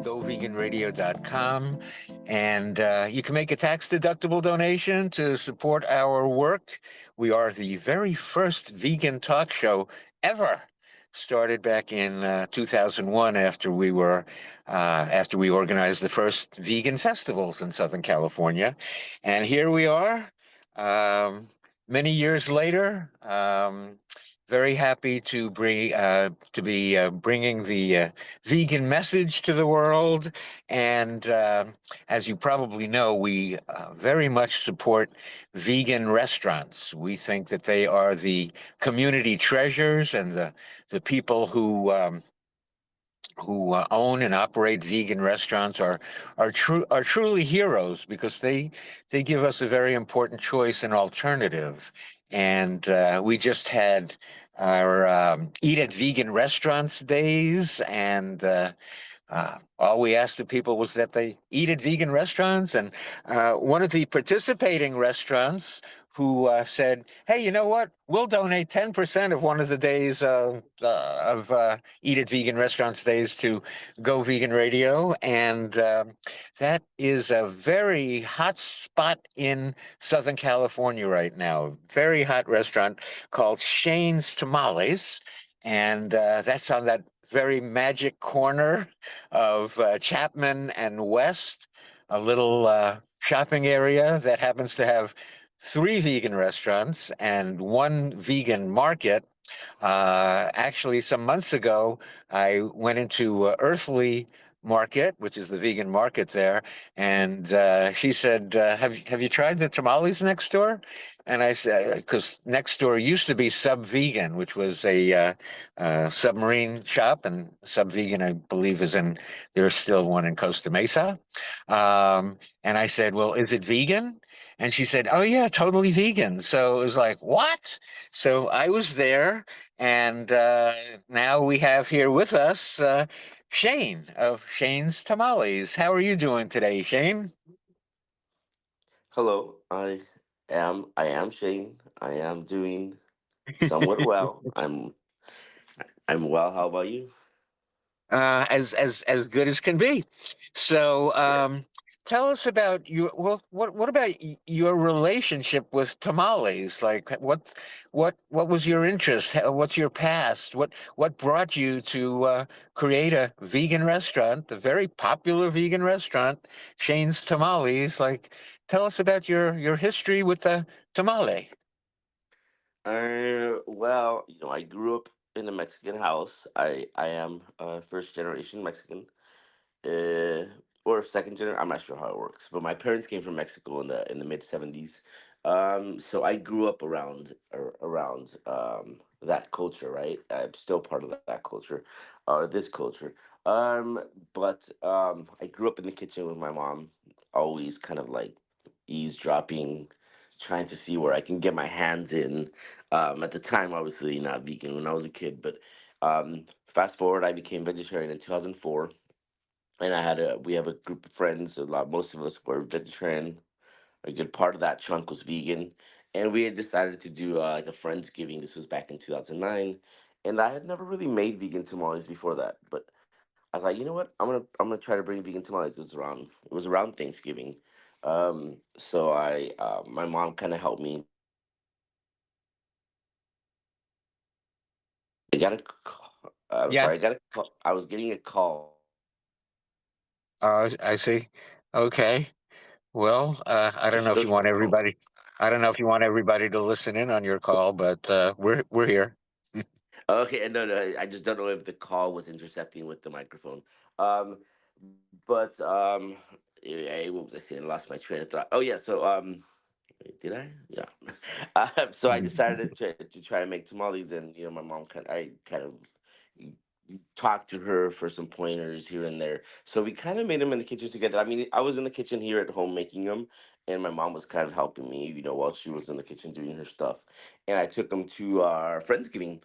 GoVeganRadio.com, and you can make a tax-deductible donation to support our work. We are the very first vegan talk show ever, started back in 2001 after we organized the first vegan festivals in Southern California, and here we are, many years later. Very happy to be bringing the vegan message to the world, and as you probably know, we very much support vegan restaurants. We think that they are the community treasures, and the people who own and operate vegan restaurants are truly heroes, because they give us a very important choice and alternative. And we just had our Eat at Vegan Restaurants days, and all we asked the people was that they eat at vegan restaurants. And one of the participating restaurants who said, "Hey, you know what? We'll donate 10% of one of the days of Eat at Vegan Restaurants days to Go Vegan Radio." And that is a very hot spot in Southern California right now. Very hot restaurant called Shane's Tamales. And that's on that very magic corner of Chapman and West, a little shopping area that happens to have three vegan restaurants and one vegan market. Actually, some months ago, I went into Earthly Market, which is the vegan market there, and she said, have you tried the tamales next door?" And I said, because next door used to be Sub Vegan, which was a submarine shop, and Sub Vegan, I believe, is in, there's still one in Costa Mesa. And I said, "Well, is it vegan?" And she said, "Oh yeah, totally vegan." So it was like, what? So I was there, and now we have here with us Shane of Shane's Tamales. How are you doing today, Shane? Hello, I am Shane. I am doing somewhat well. I'm well. How about you? As good as can be. So, Yeah. tell us about your, well, what about your relationship with tamales? Like, what was your interest? What's your past? What brought you to create a vegan restaurant, a very popular vegan restaurant, Shane's Tamales? Like, tell us about your history with the tamale. Well, I grew up in a Mexican house. I am first generation Mexican. uh, or second generation. I'm not sure how it works, but my parents came from Mexico in the mid 70s. So I grew up around that culture, right? I'm still part of that culture, or this culture. But I grew up in the kitchen with my mom, always kind of like eavesdropping, trying to see where I can get my hands in. At the time, obviously not vegan when I was a kid, but fast forward, I became vegetarian in 2004, and we have a group of friends. Most of us were vegetarian. A good part of that chunk was vegan, and we had decided to do like a friendsgiving. This was back in 2009, and I had never really made vegan tamales before that. But I was like, you know what? I'm gonna try to bring vegan tamales. It was around Thanksgiving, so I my mom kind of helped me. I got a call. I'm Yeah, sorry. I got a call. I was getting a call. I see. Okay. Well, I I don't know if still you try want to call. everybody. I don't know if you want everybody to listen in on your call, but we're here. Okay, no, no, I just don't know if the call was intercepting with the microphone. Um, but what was I saying? I lost my train of thought. Oh yeah, so wait, did I? Yeah. So I decided to try and make tamales, and my mom I kind of talked to her for some pointers here and there. So we kind of made them in the kitchen together. I mean, I was in the kitchen here at home making them, and my mom was kind of helping me, while she was in the kitchen doing her stuff. And I took them to our Friendsgiving,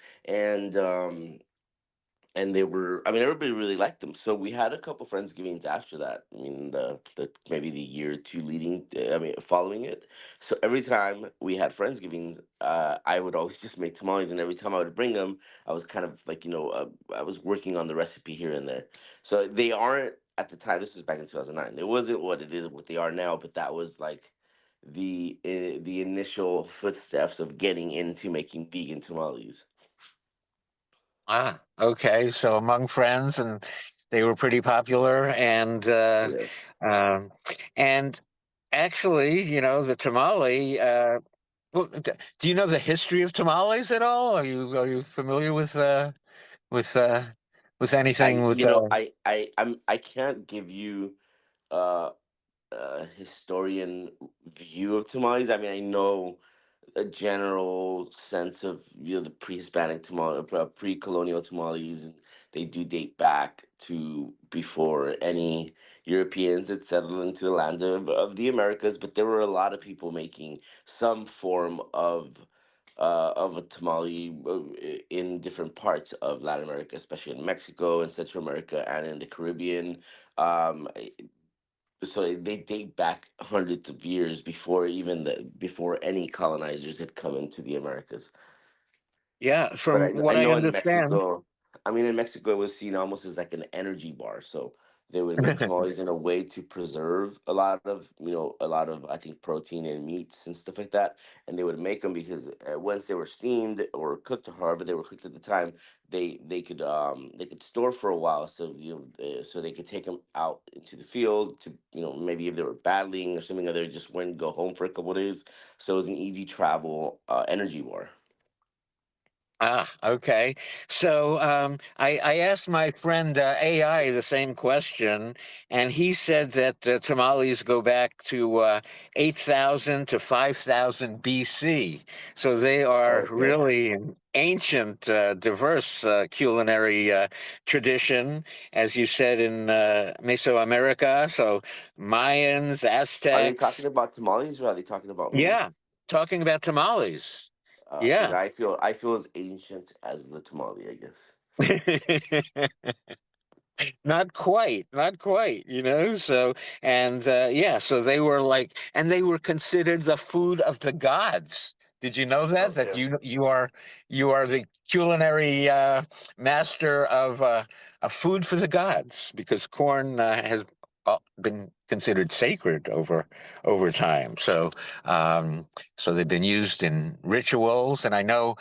and they were, I mean, everybody really liked them. So we had a couple Friendsgivings after that. I mean, the maybe the year or two leading, I mean, following it. So every time we had Friendsgivings, I would always just make tamales, and every time I would bring them, I was kind of like, I was working on the recipe here and there. So they aren't, at the time, this was back in 2009. It wasn't what they are now, but that was like the initial footsteps of getting into making vegan tamales. Okay. So among friends, and they were pretty popular, Yes. um, and actually, the tamale. Well, do you know the history of tamales at all? Are you familiar with with anything with I can't give you uh, a historian view of tamales. I mean, I know a general sense of the pre-Hispanic tamale, pre-colonial tamales, and they do date back to before any Europeans had settled into the land of the Americas. But there were a lot of people making some form of a tamale in different parts of Latin America, especially in Mexico and Central America and in the Caribbean. Um, so they date back hundreds of years before before any colonizers had come into the Americas. yeah, But from what I I know in understand. Mexico, I mean, in Mexico, it was seen almost as like an energy bar. So they would make tamales in a way to preserve a lot of, a lot of, I think, protein and meats and stuff like that. And they would make them because once they were steamed or cooked, or however they were cooked at the time, they could store for a while. So so they could take them out into the field to maybe if they were battling or something, or they just went and go home for a couple of days. So it was an easy travel energy bar. Ah, okay. So I asked my friend AI the same question, and he said that tamales go back to 8,000 to 5,000 BC. So they are Okay. really an ancient, diverse culinary tradition, as you said, in Mesoamerica. So Mayans, Are they talking Aztecs. about tamales or are they talking about meat? Yeah, talking about tamales. Because Yeah. I feel as ancient as the tamale, I guess. Not quite, not quite, so and yeah, so they were like, and they were considered the food of the gods. Did you know that Okay. you are the culinary master of a food for the gods, because corn has been considered sacred over time. Um so they've been used in rituals, and I know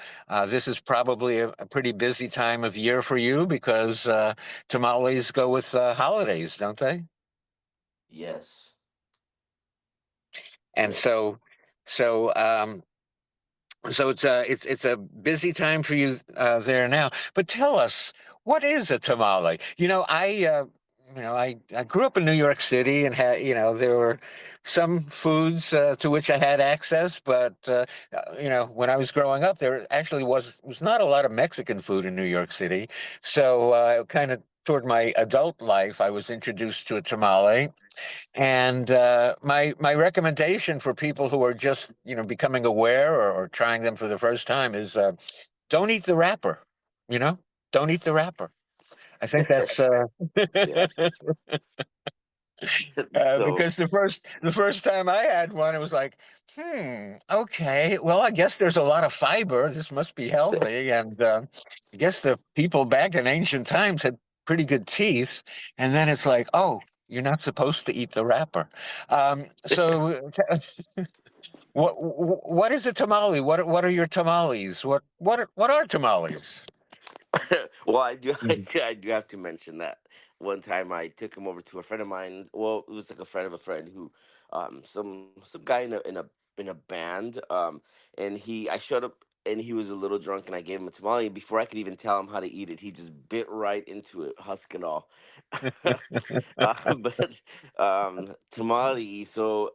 this is probably a pretty busy time of year for you, because tamales go with holidays, don't they? Yes. And Yes. so it's a busy time for you there now. But tell us, what is a tamale? I grew up in New York City, and had there were some foods to which I had access, but when I was growing up, there actually was not a lot of Mexican food in New York City. So kind of toward my adult life, I was introduced to a tamale. And my recommendation for people who are just becoming aware, or trying them for the first time, is don't eat the wrapper. You know, don't eat the wrapper. I think that's Yeah. So because the first time I had one, it was like, okay, well, I guess there's a lot of fiber. This must be healthy, and I guess the people back in ancient times had pretty good teeth. And then it's like, oh, you're not supposed to eat the wrapper. So, what is a tamale? What are your tamales? What are tamales? well, I do have to mention that one time I took him over to a friend of mine. Well, it was like a friend of a friend who, some guy in a band, and I showed up and he was a little drunk, and I gave him a tamale. Before I could even tell him how to eat it, he just bit right into it, husk and all. But tamale. So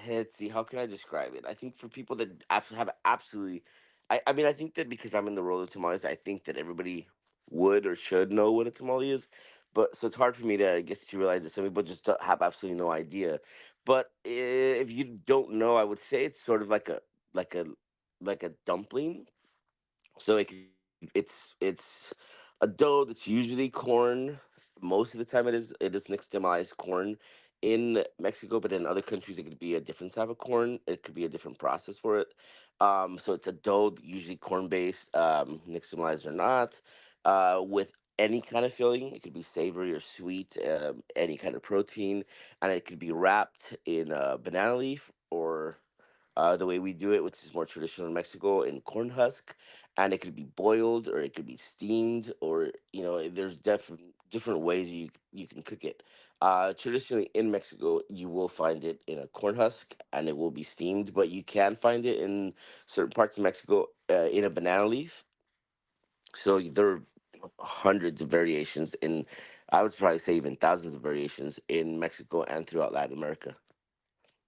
let's see, how can I describe it? I think for people that have absolutely I mean, I think that because I'm in the role of tamales, I think that everybody would or should know what a tamale is. But so it's hard for me to, I guess, to realize that some people just have absolutely no idea. But if you don't know, I would say it's sort of like a like a dumpling. So it's a dough that's usually corn. Most of the time, it is nixtamalized corn in Mexico, but in other countries, it could be a different type of corn. It could be a different process for it. So it's a dough, usually corn based, nixtamalized or not, with any kind of filling. It could be savory or sweet, any kind of protein, and it could be wrapped in banana leaf or the way we do it, which is more traditional in Mexico, in corn husk, and it could be boiled or it could be steamed, or there's different ways you can cook it. Traditionally in Mexico, you will find it in a corn husk and it will be steamed, but you can find it in certain parts of Mexico in a banana leaf. So there are hundreds of variations in, I would probably say even thousands of variations in Mexico and throughout Latin America.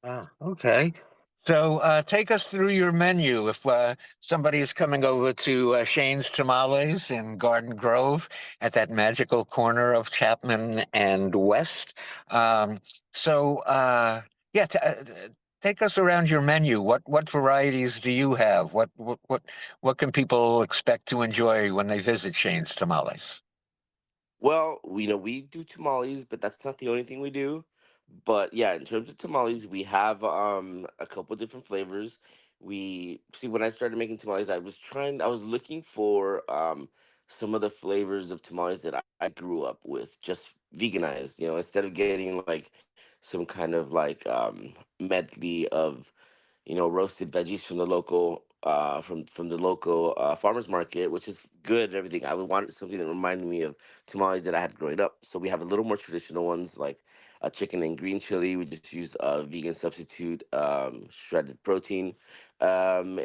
Ah, okay. So take us through your menu. If somebody is coming over to Shane's Tamales in Garden Grove at that magical corner of Chapman and West. Um, so yeah, take us around your menu. What varieties do you have? What can people expect to enjoy when they visit Shane's Tamales? Well, we do tamales, but that's not the only thing we do. But yeah, in terms of tamales, we have a couple different flavors. We see when I started making tamales, I was looking for some of the flavors of tamales that I grew up with, just veganized, instead of getting like some kind of like medley of roasted veggies from the local from the local farmers market, which is good and everything. I would want something that reminded me of tamales that I had growing up. So we have a little more traditional ones like a chicken and green chili. We just use a vegan substitute, shredded protein, and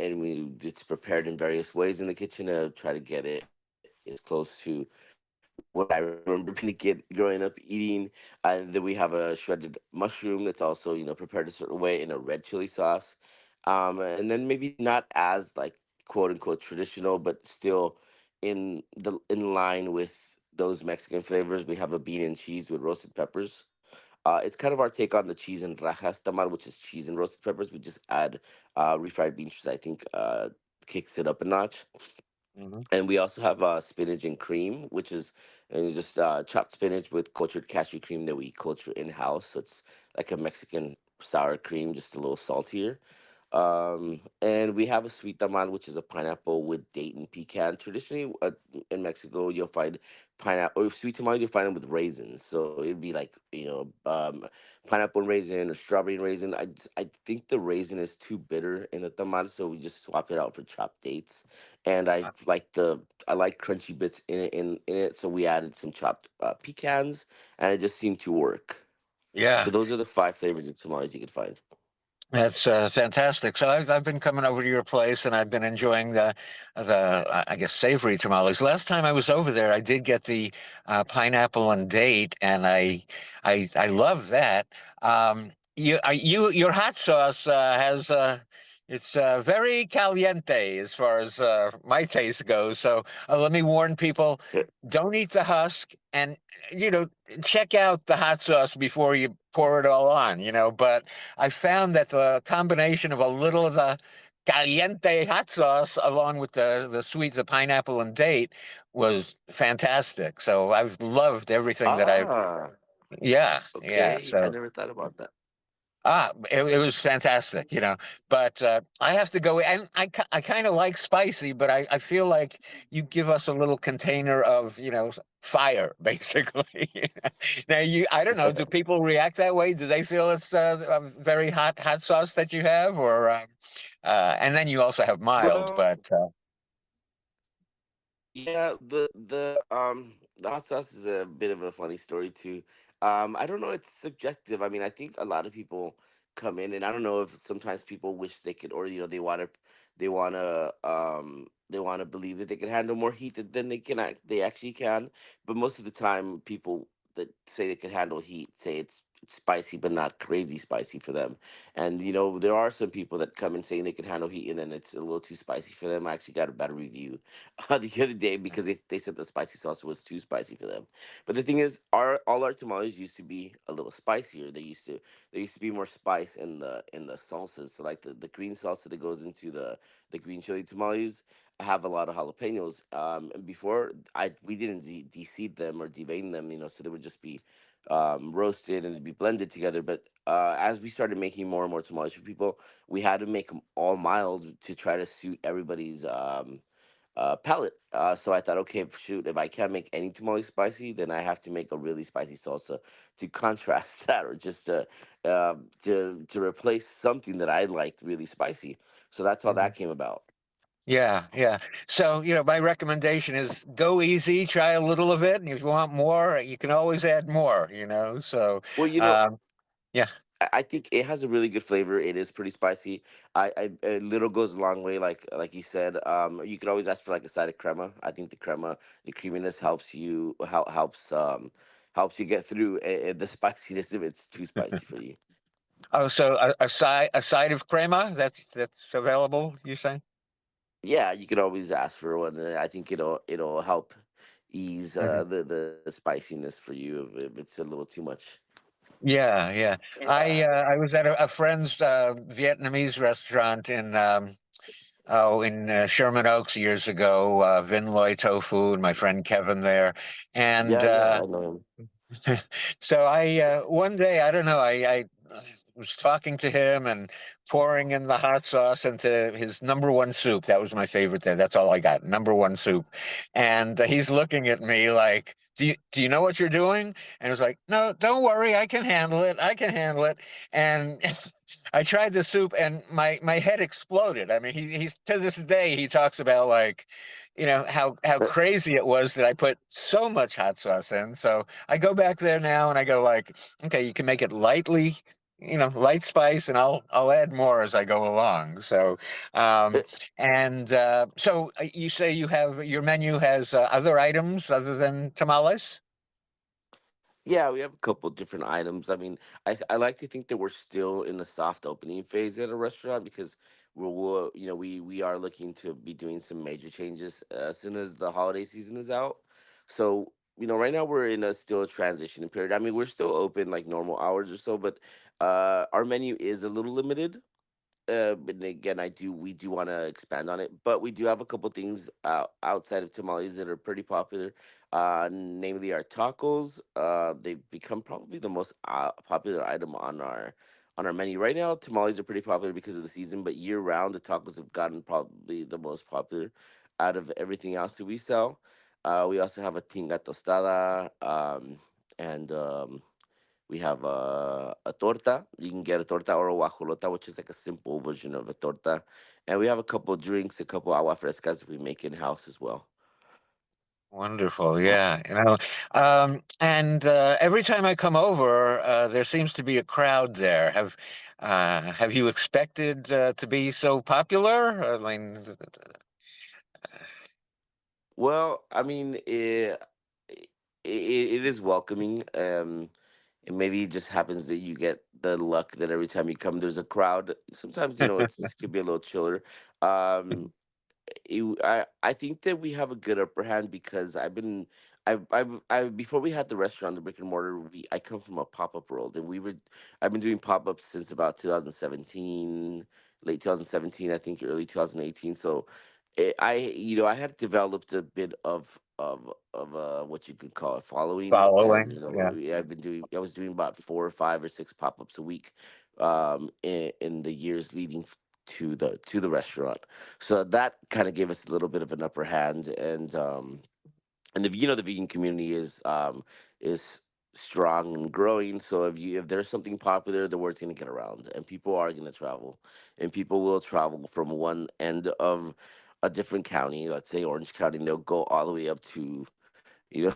it's prepared in various ways in the kitchen to try to get it as close to what I remember being a kid growing up eating. And then we have a shredded mushroom that's also, prepared a certain way in a red chili sauce. And then maybe not as like quote unquote traditional, but still in line with those Mexican flavors. We have a bean and cheese with roasted peppers. It's kind of our take on the cheese and rajas tamal, which is cheese and roasted peppers. We just add refried beans, which I think kicks it up a notch. Hmm. And we also have spinach and cream, which is just chopped spinach with cultured cashew cream that we culture in house. So it's like a Mexican sour cream, just a little saltier. And we have a sweet tamal, which is a pineapple with date and pecan. Traditionally, in Mexico, you'll find pineapple or sweet tamales. You'll find them with raisins. So it'd be like pineapple and raisin or strawberry and raisin. I think the raisin is too bitter in the tamal, so we just swap it out for chopped dates. And I like crunchy bits in it, so we added some chopped pecans, and it just seemed to work. So Yeah. those are the five flavors of tamales you could find. That's fantastic. So I've been coming over to your place and I've been enjoying the I guess savory tamales. Last time I was over there, I did get the pineapple and date, and I love that. Your hot sauce has it's very caliente as far as my taste goes. So let me warn people: Yeah. don't eat the husk, and you know check out the hot sauce before you pour it all on. But I found that the combination of a little of the caliente hot sauce along with the sweet, the pineapple and date was fantastic. So I've loved everything that I've, Ah, yeah, yeah. okay. I So never thought about that. it was fantastic, But I have to go, and I kind of like spicy, but I feel like you give us a little container of, fire, basically. Now, I don't know, do people react that way? Do they feel it's a very hot sauce that you have, or, and then you also have mild, Well, but yeah, the hot sauce is a bit of a funny story too. I don't know, it's subjective. I mean, I think a lot of people come in, and I don't know if sometimes people wish they could, or they want to believe that they can handle more heat than they actually can. But most of the time, people that say they can handle heat say it's spicy, but not crazy spicy for them. And there are some people that come in saying they can handle heat, and then it's a little too spicy for them. I actually got a better review the other day because they said the spicy sauce was too spicy for them. But the thing is, all our tamales used to be a little spicier. They used to be more spice in the salsas. So like the green salsa that goes into the green chili tamales have a lot of jalapenos. And before we didn't de-seed them or devein them, so they would just be roasted and it'd be blended together. But as we started making more and more tamales for people, we had to make them all mild to try to suit everybody's palate. So I thought, okay, shoot, if I can't make any tamale spicy, then I have to make a really spicy salsa to contrast that, or just to replace something that I liked really spicy. So that's how mhm. that came about. Yeah, yeah. So, my recommendation is go easy, try a little of it, and if you want more, you can always add more. So, Well, um, yeah. I think it has a really good flavor. It is pretty spicy. A little goes a long way. Like you said, you can always ask for like a side of crema. I think the creaminess helps you get through the spiciness if it's too spicy for you. Oh, so a side of crema that's available, you say? Yeah, you can always ask for one. And I think it'll help ease Mhm. the spiciness for you if it's a little too much. Yeah, yeah. I was at a friend's Vietnamese restaurant in Sherman Oaks years ago, Vin Loy Tofu, and my friend Kevin there, and Yeah, yeah, I know him. so I one day, I don't know, I was talking to him and pouring in the hot sauce into his number one soup. That was my favorite there. That's all I got, number one soup. And he's looking at me like, do you know what you're doing? And I was like, no, don't worry, I can handle it. I can handle it. And I tried the soup and my head exploded. I mean, he's to this day he talks about like, how crazy it was that I put so much hot sauce in. So I go back there now and I go like, okay, you can make it light spice, and I'll add more as I go along. So, um, and so you say your menu has other items other than tamales? Yeah, we have a couple different items. I mean, I like to think that we're still in the soft opening phase at a restaurant because we are looking to be doing some major changes as soon as the holiday season is out. So right now we're in a still a transition period. I mean, we're still open like normal hours or so, but our menu is a little limited. But again, we do want to expand on it, but we do have a couple things outside of tamales that are pretty popular. Namely our tacos. They've become probably the most popular item on our menu right now. Tamales are pretty popular because of the season, but year round the tacos have gotten probably the most popular out of everything else that we sell. We also have a tinga tostada, and we have a torta. You can get a torta or a guajolota, which is like a simple version of a torta. And we have a couple drinks, a couple agua frescas we make in house as well. Wonderful, yeah. And every time I come over, there seems to be a crowd there. Have you expected to be so popular? I mean, Well, I mean, it is welcoming. And maybe it just happens that you get the luck that every time you come, there's a crowd. Sometimes, it could be a little chiller. Um, I think that we have a good upper hand because I before we had the restaurant, the brick and mortar, I come from a pop up world, and I've been doing pop ups since about 2017, late 2017, I think early 2018. So I had developed a bit of what you could call a following, and following, yeah. I was doing about 4 or 5 or 6 pop ups a week, in the years leading to the restaurant. So that kind of gave us a little bit of an upper hand, and the vegan community is strong and growing. So if there's something popular, the word's gonna get around, and people are gonna travel, and people will travel from one end of a different county, let's say Orange County, and they'll go all the way up to the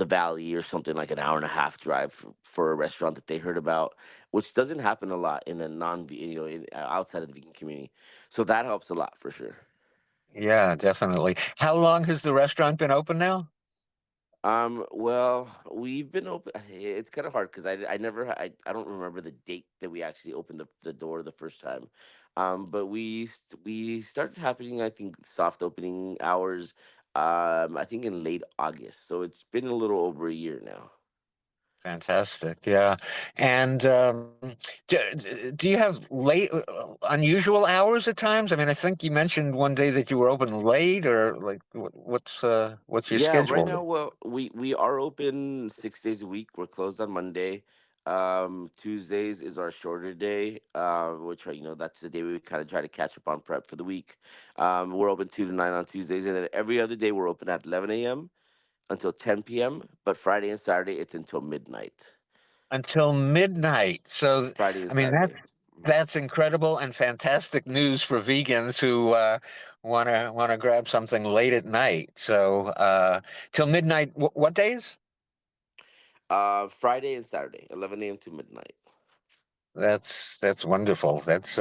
valley or something like an hour and a half drive for a restaurant that they heard about, which doesn't happen a lot in the outside of the vegan community. So that helps a lot for sure. Yeah, definitely. How long has the restaurant been open now? Well, we've been open. It's kind of hard because I never, I don't remember the date that we actually opened the door the first time. But we started happening, I think, soft opening hours, I think in late August. So it's been a little over a year now. Fantastic, yeah. And do you have unusual hours at times? I mean, I think you mentioned one day that you were open late, or like what's your Yeah, right now, schedule? well, we are open 6 days a week. We're closed on Monday. Tuesdays is our shorter day, which that's the day we kind of try to catch up on prep for the week. We're open 2 to 9 on Tuesdays, and then every other day we're open at 11 a.m. until 10 p.m. But Friday and Saturday it's until midnight. Until midnight. So, Friday and I mean, that's Saturday. That's incredible and fantastic news for vegans who want to grab something late at night. So till midnight. What days? Friday and Saturday, 11 a.m. to midnight. That's wonderful. That's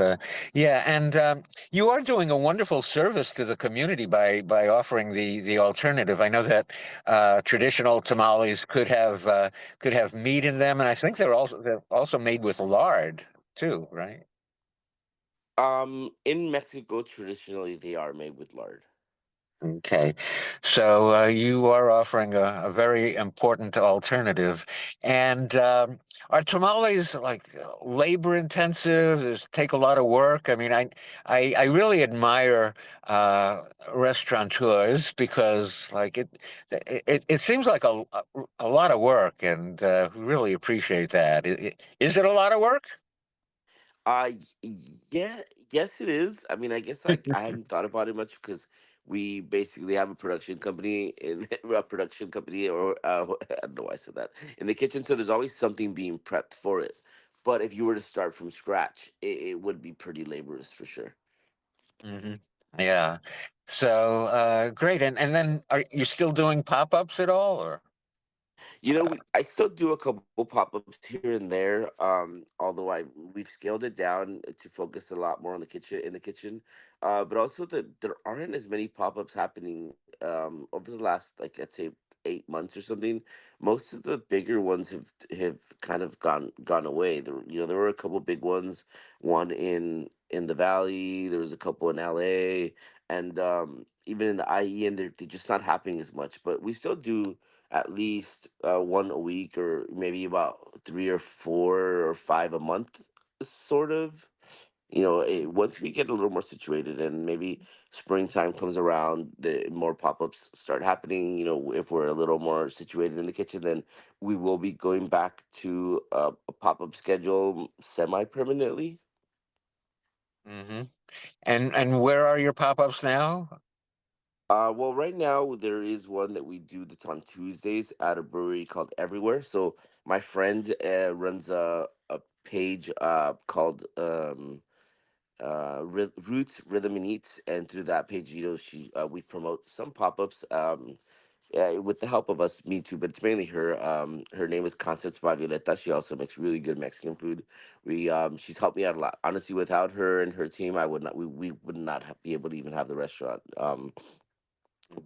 yeah, and you are doing a wonderful service to the community by offering the alternative. I know that traditional tamales could have meat in them, and I think they're also made with lard too, right? In Mexico, traditionally they are made with lard. Okay, so you are offering a very important alternative, and are tamales like labor intensive? Does it take a lot of work? I mean, I really admire restaurateurs because like it seems like a lot of work, and really appreciate that. Is it a lot of work? Yeah, yes, it is. I mean, I guess like I haven't thought about it much because we basically have a production company in a production company, or I don't know why I said that, in the kitchen. So there's always something being prepped for it. But if you were to start from scratch, it would be pretty laborious for sure. Hmm. Yeah. So great, and then are you still doing pop-ups at all, or? I still do a couple pop-ups here and there. Although we've scaled it down to focus a lot more on the kitchen in the kitchen. But also there aren't as many pop-ups happening over the last, like, I'd say 8 months or something. Most of the bigger ones have kind of gone away. There were a couple big ones, one in the Valley. There was a couple in LA, and even in the IE, and they're just not happening as much. But we still do at least one a week, or maybe about three or four or five a month, sort of. Once we get a little more situated, and maybe springtime comes around, the more pop-ups start happening. If we're a little more situated in the kitchen, then we will be going back to a pop-up schedule semi-permanently. Hmm. And where are your pop-ups now? Well, right now there is one that we do that's on Tuesdays at a brewery called Everywhere. So my friend runs a page called Roots Rhythm and Eats, and through that page, she we promote some pop-ups. With the help of us, me too, but it's mainly her. Her name is Concepts by Violeta. She also makes really good Mexican food. She's helped me out a lot. Honestly, without her and her team, I would not. We would not be able to even have the restaurant.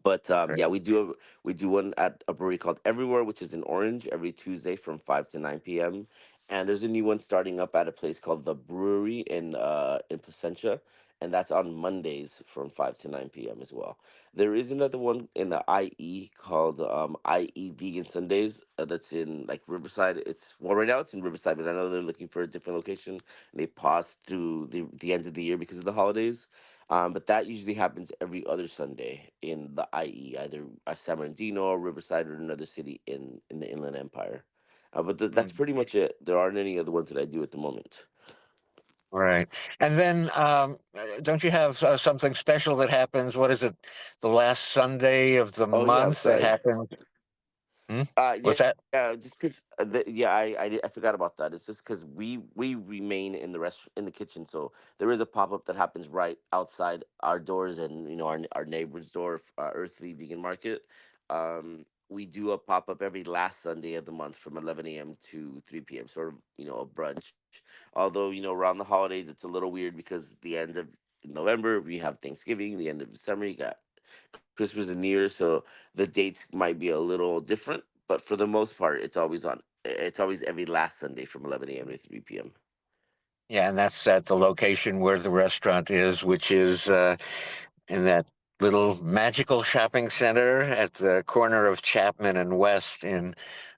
But Right. yeah, we do one at a brewery called Everywhere, which is in Orange, every Tuesday from 5 to 9 p.m. And there's a new one starting up at a place called the Brewery in Placentia, and that's on Mondays from 5 to 9 p.m. as well. There is another one in the IE called IE Vegan Sundays, that's in like Riverside. Right now it's in Riverside, but I know they're looking for a different location. And they paused through the end of the year because of the holidays. But that usually happens every other Sunday in the IE, either San Bernardino or Riverside or another city in the Inland Empire. That's Mm. pretty much it. There aren't any other ones that I do at the moment. Right. And then don't you have something special that happens? What is it? The last Sunday of the Oh yeah, I'm month that sorry. happens? Hmm? Yeah, What's that? just because, yeah, I forgot about that. It's just because we remain in in the kitchen, so there is a pop up that happens right outside our doors, and our neighbor's door, Earthly Vegan Market. We do a pop up every last Sunday of the month from 11 a.m. to 3 p.m. Sort of, a brunch. Although, around the holidays it's a little weird because the end of November we have Thanksgiving, the end of December you got Christmas and New Year, so the dates might be a little different, but for the most part, It's always every last Sunday from 11 a.m. to 3 p.m. Yeah, and that's at the location where the restaurant is, which is in that little magical shopping center at the corner of Chapman and West in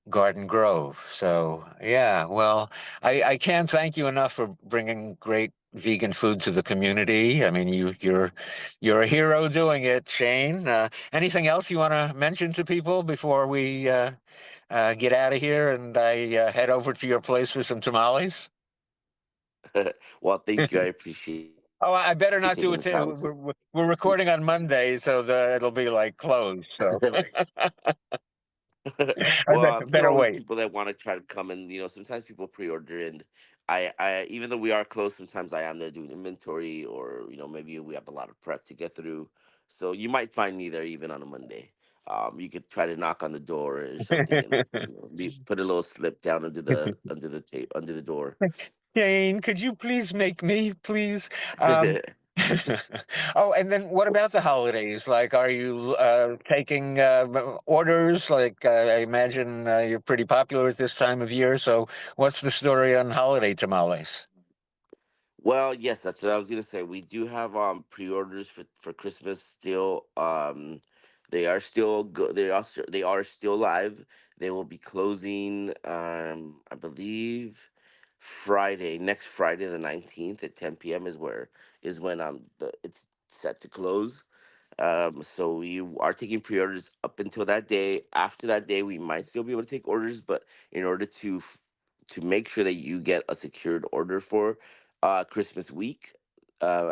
Garden Grove. So, yeah, well, I can't thank you enough for bringing great vegan food to the community. I mean, you're a hero doing it, Shane. Anything else you want to mention to people before we get out of here and I head over to your place for some tamales? Well, thank you. I appreciate you taking the Oh, I time better to. not do it today. We're recording on Monday, so it'll be like closed. So Well, for Better all those wait. people that want to try to come and sometimes people pre-order, and I even though we are closed, sometimes I am there doing inventory, or maybe we have a lot of prep to get through. So you might find me there even on a Monday. You could try to knock on the door or something, and put a little slip down under the door. Jane, could you please make me, please? Um, oh, and then what about the holidays? Like, are you taking orders? Like, I imagine you're pretty popular at this time of year. So, what's the story on holiday tamales? Well, yes, that's what I was gonna say. We do have pre-orders for Christmas still. They are still go they are still live. They will be closing I believe next Friday the 19th at 10 p.m. is when it's set to close. So we are taking pre-orders up until that day. After that day, we might still be able to take orders, but in order to make sure that you get a secured order for Christmas week,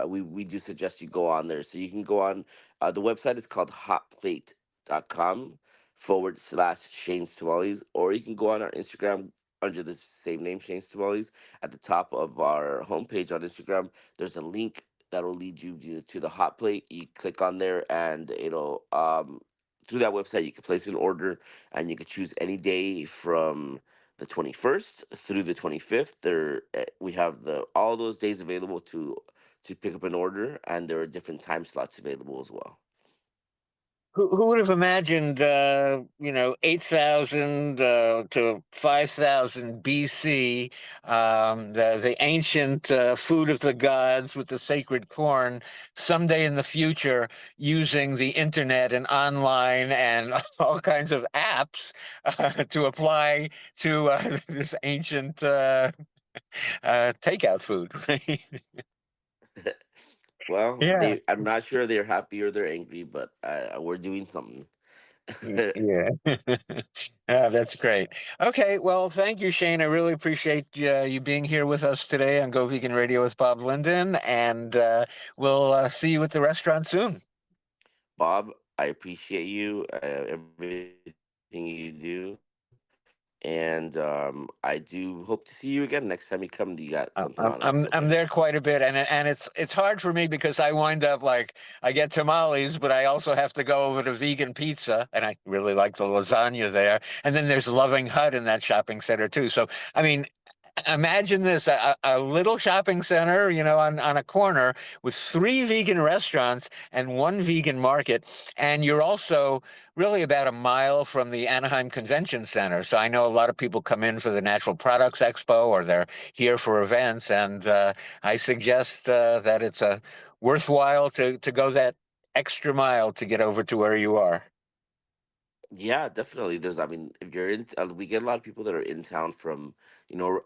we do suggest you go on there. So you can go on the website is called hotplate.com/ Shane's Tamales, or you can go on our Instagram under the same name, Shane's Tamales. At the top of our homepage on Instagram, there's a link that'll lead you to the hot plate. You click on there, and it'll through that website you can place an order, and you can choose any day from the 21st through the 25th. We have the all those days available to pick up an order, and there are different time slots available as well. Who would have imagined, 8,000 to 5,000 BC, the ancient food of the gods with the sacred corn, someday in the future, using the internet and online and all kinds of apps to apply to this ancient takeout food, right? Well, Yeah. I'm not sure they're happy or they're angry, but we're doing something. Yeah. That's great. Okay, well, thank you, Shane. I really appreciate you being here with us today on Go Vegan Radio with Bob Linden, and we'll see you at the restaurant soon. Bob, I appreciate you, everything you do, and I do hope to see you again next time you come. You got something on us, I'm okay? there quite a bit, and it's hard for me because I wind up like I get tamales, but I also have to go over to vegan pizza, and I really like the lasagna there. And then there's Loving Hut in that shopping center too. So I mean, imagine this, a little shopping center, on a corner with three vegan restaurants and one vegan market. And you're also really about a mile from the Anaheim Convention Center. So I know a lot of people come in for the Natural Products Expo, or they're here for events. And I suggest that it's worthwhile to go that extra mile to get over to where you are. Yeah, definitely. I mean, if you're in, we get a lot of people that are in town from,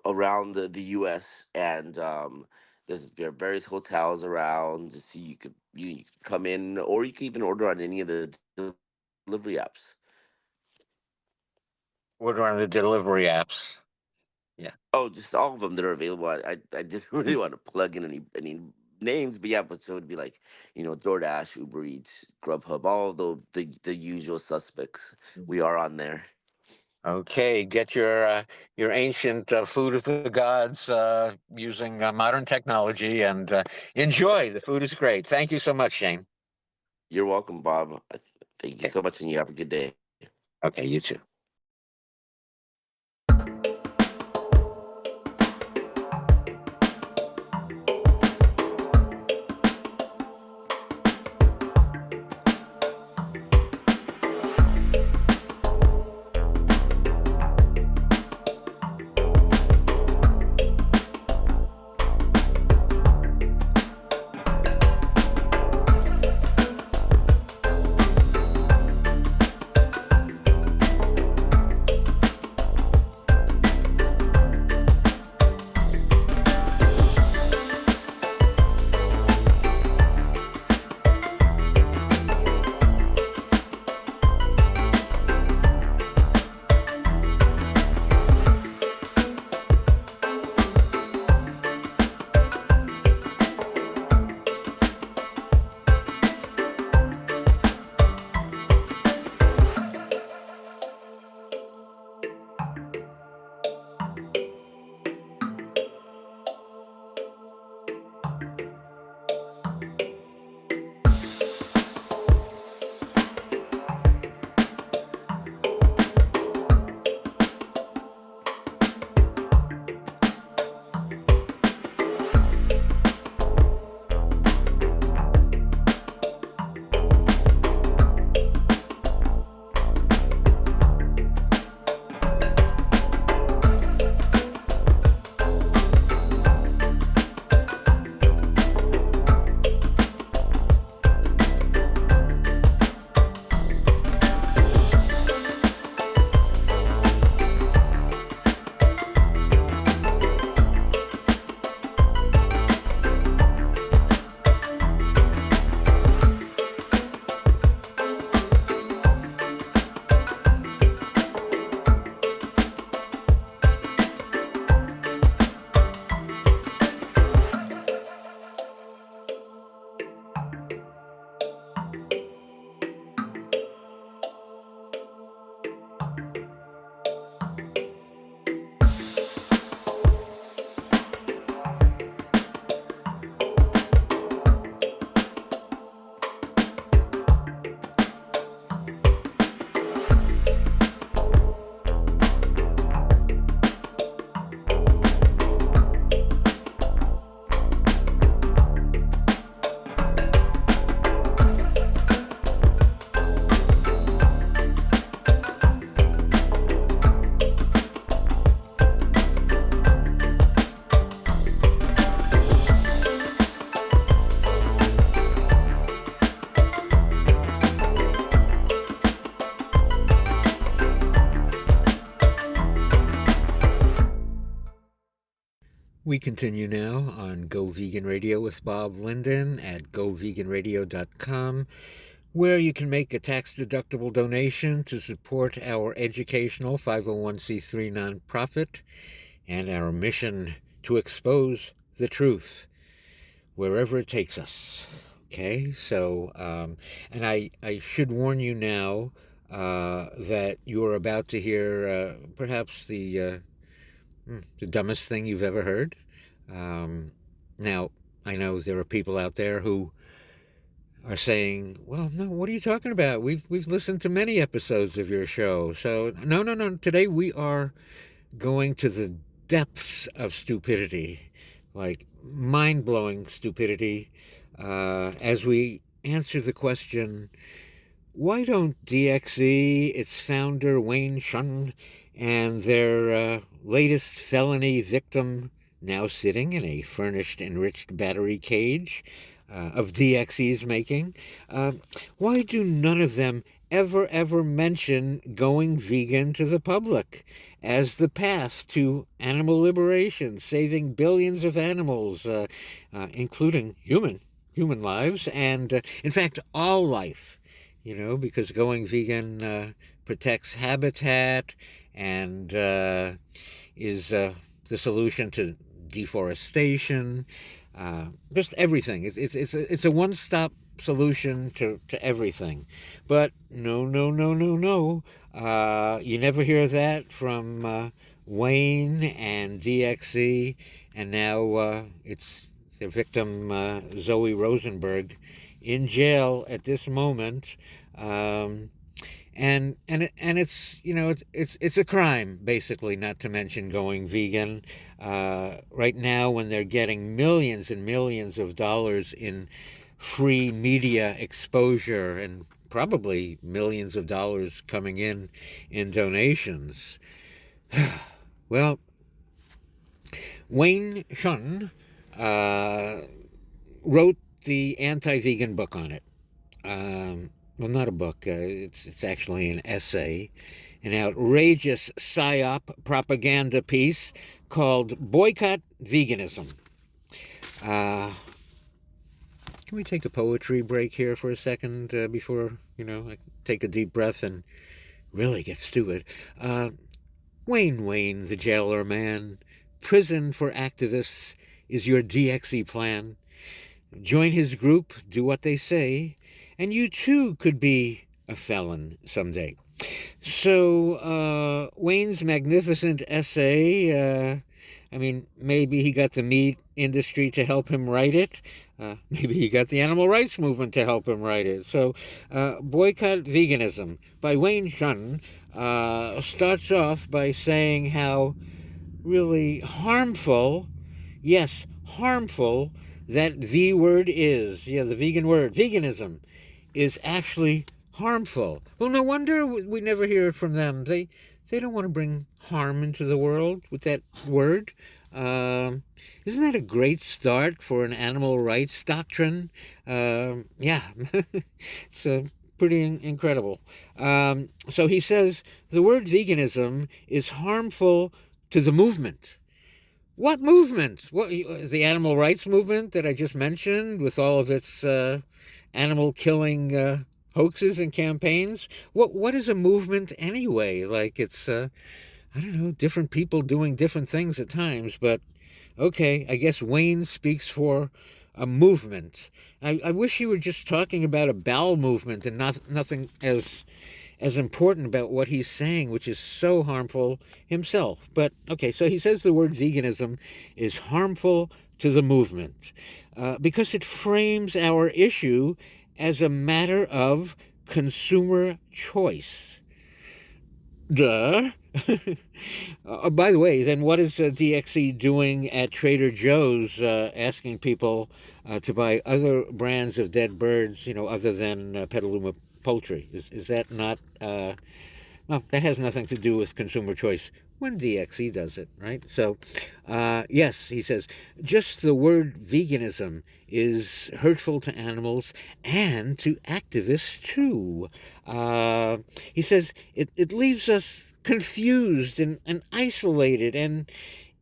around the U.S. and there are various hotels around. So you could come in, or you can even order on any of the delivery apps. Order on the delivery apps. Yeah. Oh, just all of them that are available. I didn't really want to plug in any names, but yeah, but so it'd be like, DoorDash, Uber Eats, Grubhub, all of the usual suspects. We are on there. Okay, get your ancient food of the gods using modern technology, and enjoy. The food is great. Thank you so much, Shane. You're welcome, Bob. Thank you Okay, so much, and you have a good day. okay, you too. We continue now on Go Vegan Radio with Bob Linden at goveganradio.com, where you can make a tax-deductible donation to support our educational 501c3 nonprofit and our mission to expose the truth wherever it takes us. Okay, so, and I should warn you now that you're about to hear perhaps the dumbest thing you've ever heard. Now, I know there are people out there who are saying, "Well, no, what are you talking about? We've listened to many episodes of your show." So, no, no, no. Today we are going to the depths of stupidity, like mind-blowing stupidity, as we answer the question, why don't DxE, its founder Wayne Hsiung, and their latest felony victim, now sitting in a furnished, enriched battery cage of DxE's making, why do none of them ever mention going vegan to the public as the path to animal liberation, saving billions of animals, including human lives, and in fact all life? Because going vegan protects habitat and is the solution to deforestation, just everything. It's a one-stop solution to everything. But no, no, no, no, no. You never hear that from Wayne and DxE, and now it's their victim, Zoe Rosenberg, in jail at this moment, and it's it's a crime, basically, not to mention going vegan right now, when they're getting millions and millions of dollars in free media exposure and probably millions of dollars coming in donations. Well, Wayne Hsiung wrote the anti-vegan book on it. Well, not a book. It's actually an essay, an outrageous psyop propaganda piece called "Boycott Veganism." Can we take a poetry break here for a second before I take a deep breath and really get stupid? Wayne, the jailer man, prison for activists is your DxE plan. Join his group, do what they say, and you too could be a felon someday. So, Wayne's magnificent essay, maybe he got the meat industry to help him write it. Maybe he got the animal rights movement to help him write it. So, Boycott Veganism by Wayne Hsiung starts off by saying how really harmful, yes, harmful, that V word is. Yeah, the vegan word, veganism, is actually harmful. Well, no wonder we never hear it from them. They don't want to bring harm into the world with that word. Isn't that a great start for an animal rights doctrine? Yeah, it's pretty incredible. So he says the word veganism is harmful to the movement. What movement? What, the animal rights movement that I just mentioned, with all of its animal killing hoaxes and campaigns? What is a movement anyway? Like, it's I don't know, different people doing different things at times. But okay, I guess Wayne speaks for a movement. I wish he were just talking about a bowel movement and nothing as important about what he's saying, which is so harmful himself. But okay, so he says the word veganism is harmful to the movement because it frames our issue as a matter of consumer choice. Duh. By the way, then what is DxE doing at Trader Joe's, asking people to buy other brands of dead birds, other than Petaluma poultry? Is that not? Well, that has nothing to do with consumer choice when DxE does it, right? So, yes, he says, just the word veganism is hurtful to animals and to activists too. He says it leaves us confused and isolated and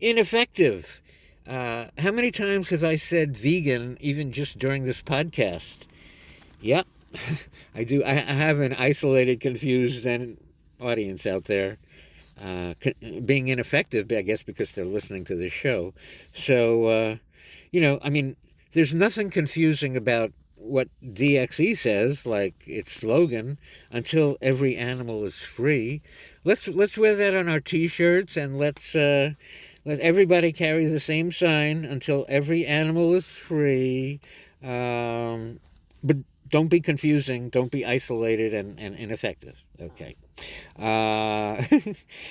ineffective. How many times have I said vegan even just during this podcast? Yep, I do. I have an isolated, confused audience out there, being ineffective, I guess, because they're listening to this show. So, I mean, there's nothing confusing about what DxE says, like its slogan, until every animal is free. Let's wear that on our T-shirts, and let everybody carry the same sign until every animal is free. But don't be confusing. Don't be isolated and ineffective. Okay. Uh,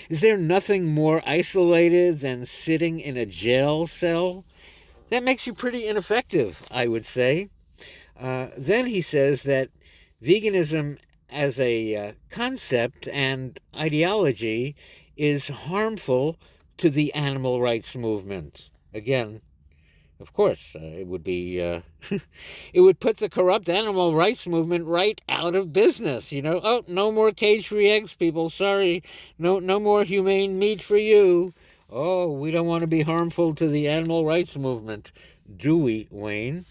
is there nothing more isolated than sitting in a jail cell? That makes you pretty ineffective, I would say. Then he says that veganism as a concept and ideology is harmful to the animal rights movement. Again, of course, it would be, it would put the corrupt animal rights movement right out of business. Oh, no more cage-free eggs, people. Sorry, no more humane meat for you. Oh, we don't want to be harmful to the animal rights movement, do we, Wayne?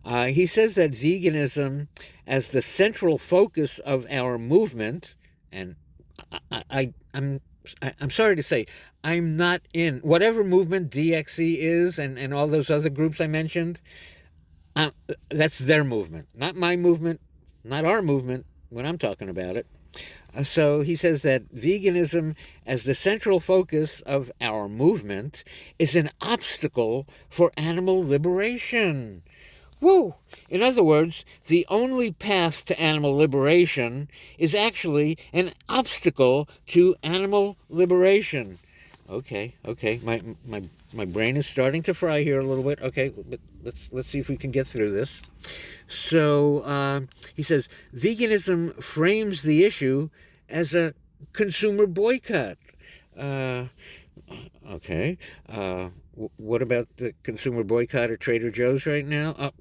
He says that veganism, as the central focus of our movement, and I'm sorry to say, I'm not in whatever movement DxE is, and all those other groups I mentioned. That's their movement, not my movement, not our movement when I'm talking about it. So he says that veganism, as the central focus of our movement, is an obstacle for animal liberation. Woo! In other words, the only path to animal liberation is actually an obstacle to animal liberation. Okay. My brain is starting to fry here a little bit. Okay, but let's see if we can get through this. So he says veganism frames the issue as a consumer boycott. Okay. What about the consumer boycott at Trader Joe's right now?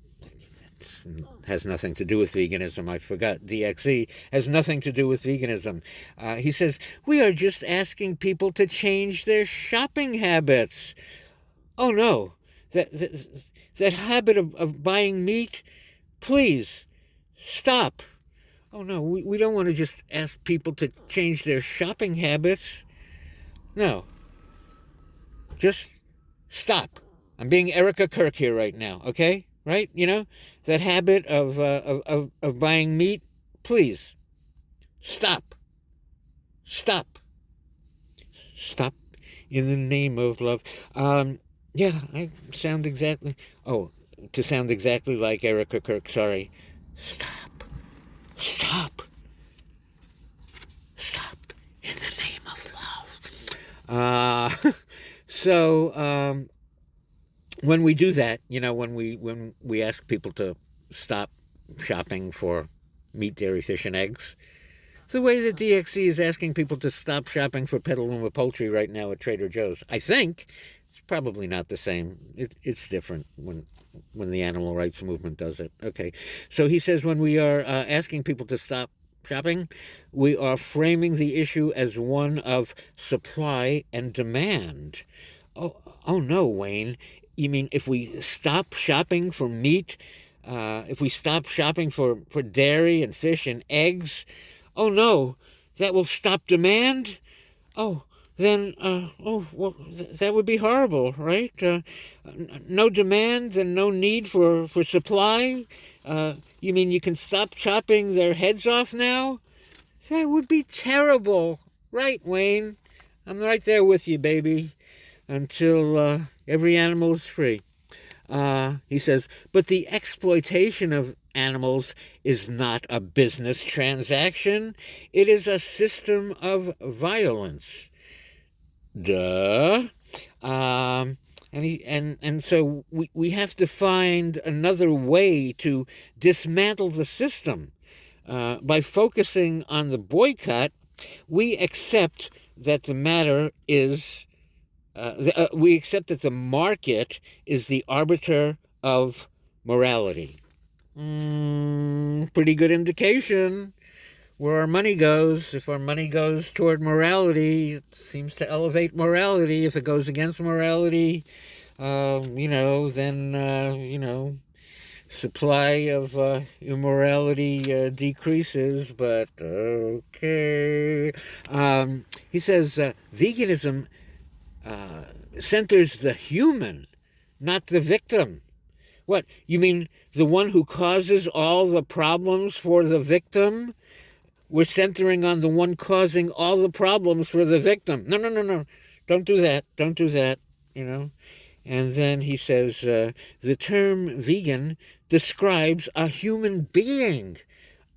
Has nothing to do with veganism. I forgot. DxE has nothing to do with veganism. He says, we are just asking people to change their shopping habits. Oh, no. That habit of buying meat, please, stop. Oh, no, we don't want to just ask people to change their shopping habits. No. Just stop. I'm being Erika Kirk here right now, okay? Right? That habit of buying meat, please, stop. Stop. Stop in the name of love. Yeah, I sound exactly, to sound exactly like Erika Kirk, sorry. Stop. Stop. Stop in the name of love. So, when we do that, when we ask people to stop shopping for meat, dairy, fish, and eggs, the way that DxE is asking people to stop shopping for Petaluma poultry right now at Trader Joe's, I think it's probably not the same. It's different when the animal rights movement does it. Okay, so he says when we are asking people to stop shopping, we are framing the issue as one of supply and demand. Oh no, Wayne. You mean if we stop shopping for meat, if we stop shopping for dairy and fish and eggs, oh no, that will stop demand? Oh, then, well, that would be horrible, right? No demand and no need for supply? You mean you can stop chopping their heads off now? That would be terrible. Right, Wayne? I'm right there with you, baby, until every animal is free. He says, but the exploitation of animals is not a business transaction. It is a system of violence. Duh. And so we have to find another way to dismantle the system. By focusing on the boycott, we accept that the matter is we accept that the market is the arbiter of morality. Pretty good indication where our money goes. If our money goes toward morality, it seems to elevate morality. If it goes against morality, then supply of immorality decreases. But okay. He says veganism uh, centers the human, not the victim. What, you mean the one who causes all the problems for the victim? We're centering on the one causing all the problems for the victim. No, no, no, no. Don't do that. Don't do that. You know? And then he says the term vegan describes a human being.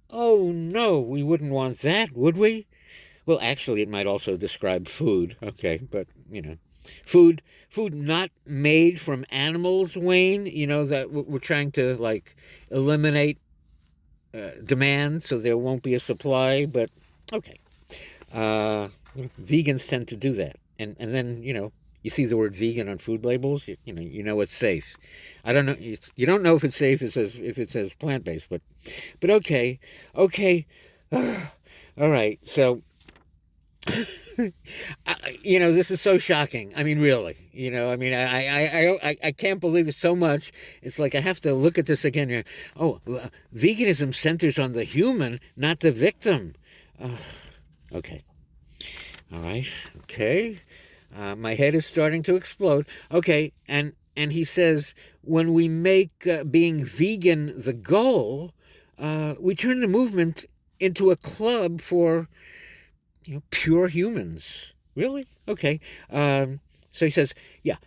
Oh, no, we wouldn't want that, would we? Well, actually, it might also describe food. Okay, but, food not made from animals, Wayne, that we're trying to, like, eliminate demand so there won't be a supply. But, okay. Vegans tend to do that. And then, you see the word vegan on food labels, you know it's safe. I don't know. You don't know if it's safe if it says plant-based, but okay. Okay. All right. So, this is so shocking. I mean, really, I can't believe it so much. It's like I have to look at this again here. Oh, veganism centers on the human, not the victim. Okay. All right. Okay. My head is starting to explode. Okay. And he says, when we make being vegan the goal, we turn the movement into a club for pure humans. Really? Okay. So he says, yeah.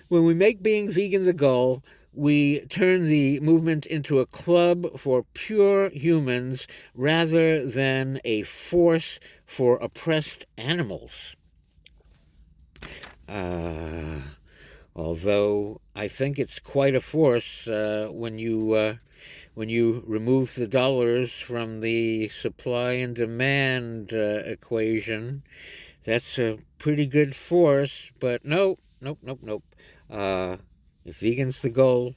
When we make being vegan the goal, we turn the movement into a club for pure humans rather than a force for oppressed animals. Although I think it's quite a force when you remove the dollars from the supply and demand equation. That's a pretty good force, but nope. If vegan's the goal,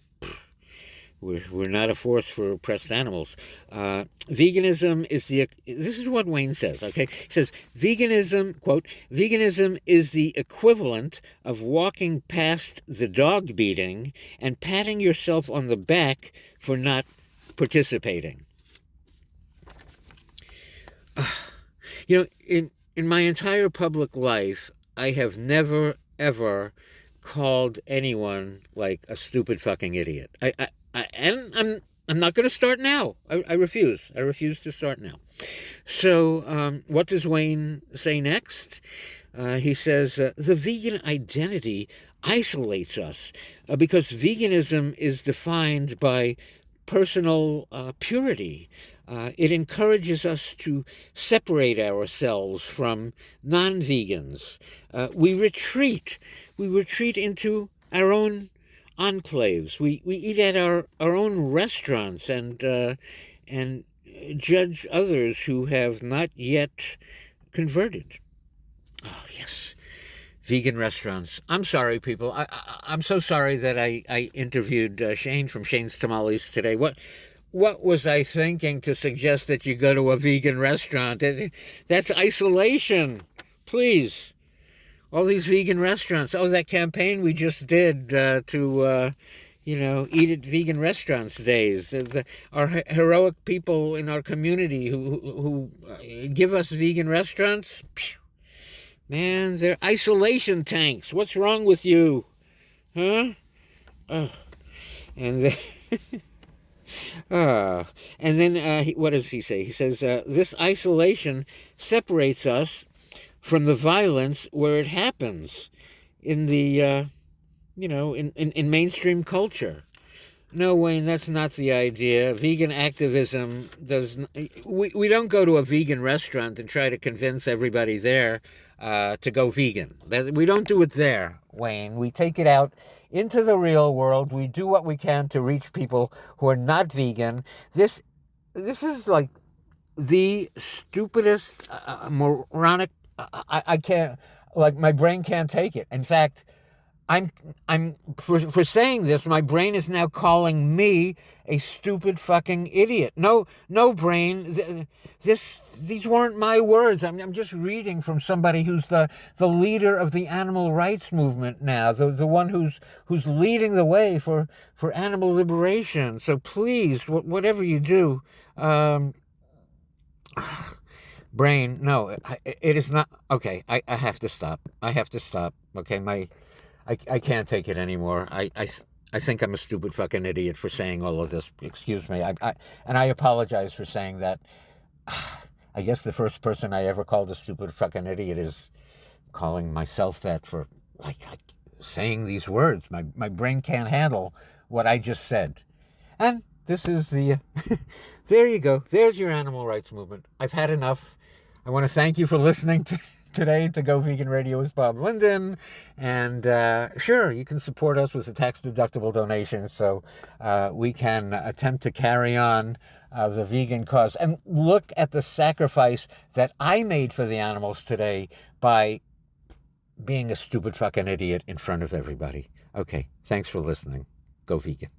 we're not a force for oppressed animals. Veganism is this is what Wayne says, okay? He says, veganism, quote, veganism is the equivalent of walking past the dog beating and patting yourself on the back for not participating. In my entire public life, I have never, ever called anyone like a stupid fucking idiot. And I'm not going to start now. I refuse. I refuse to start now. So what does Wayne say next? He says, the vegan identity isolates us because veganism is defined by personal purity. It encourages us to separate ourselves from non-vegans. We retreat into our own enclaves. We eat at our own restaurants and judge others who have not yet converted. Oh, yes. Vegan restaurants. I'm sorry, people. I'm so sorry that I interviewed Shane from Shane's Tamales today. What was I thinking to suggest that you go to a vegan restaurant? That's isolation. Please. All these vegan restaurants. Oh, that campaign we just did to eat at vegan restaurants days. Our heroic people in our community who give us vegan restaurants. Phew, man, they're isolation tanks. What's wrong with you? Huh? Oh. And then, and then what does he say? He says, this isolation separates us from the violence where it happens in the, in mainstream culture. No, Wayne, that's not the idea. Vegan activism we don't go to a vegan restaurant and try to convince everybody there to go vegan. We don't do it there, Wayne. We take it out into the real world. We do what we can to reach people who are not vegan. This is like the stupidest, moronic. I can't, like, my brain can't take it. In fact, I'm for saying this, my brain is now calling me a stupid fucking idiot. No, no, brain. These weren't my words. I'm just reading from somebody who's the leader of the animal rights movement now, the one who's leading the way for animal liberation. So please, whatever you do, um, brain, no, it is not okay. I have to stop. I have to stop. Okay, I can't take it anymore. I think I'm a stupid fucking idiot for saying all of this. Excuse me. And I apologize for saying that. I guess the first person I ever called a stupid fucking idiot is calling myself that for like saying these words. My brain can't handle what I just said. And this is the. There you go. There's your animal rights movement. I've had enough. I want to thank you for listening today to Go Vegan Radio with Bob Linden. And sure, you can support us with a tax-deductible donation so we can attempt to carry on the vegan cause. And look at the sacrifice that I made for the animals today by being a stupid fucking idiot in front of everybody. Okay, thanks for listening. Go vegan.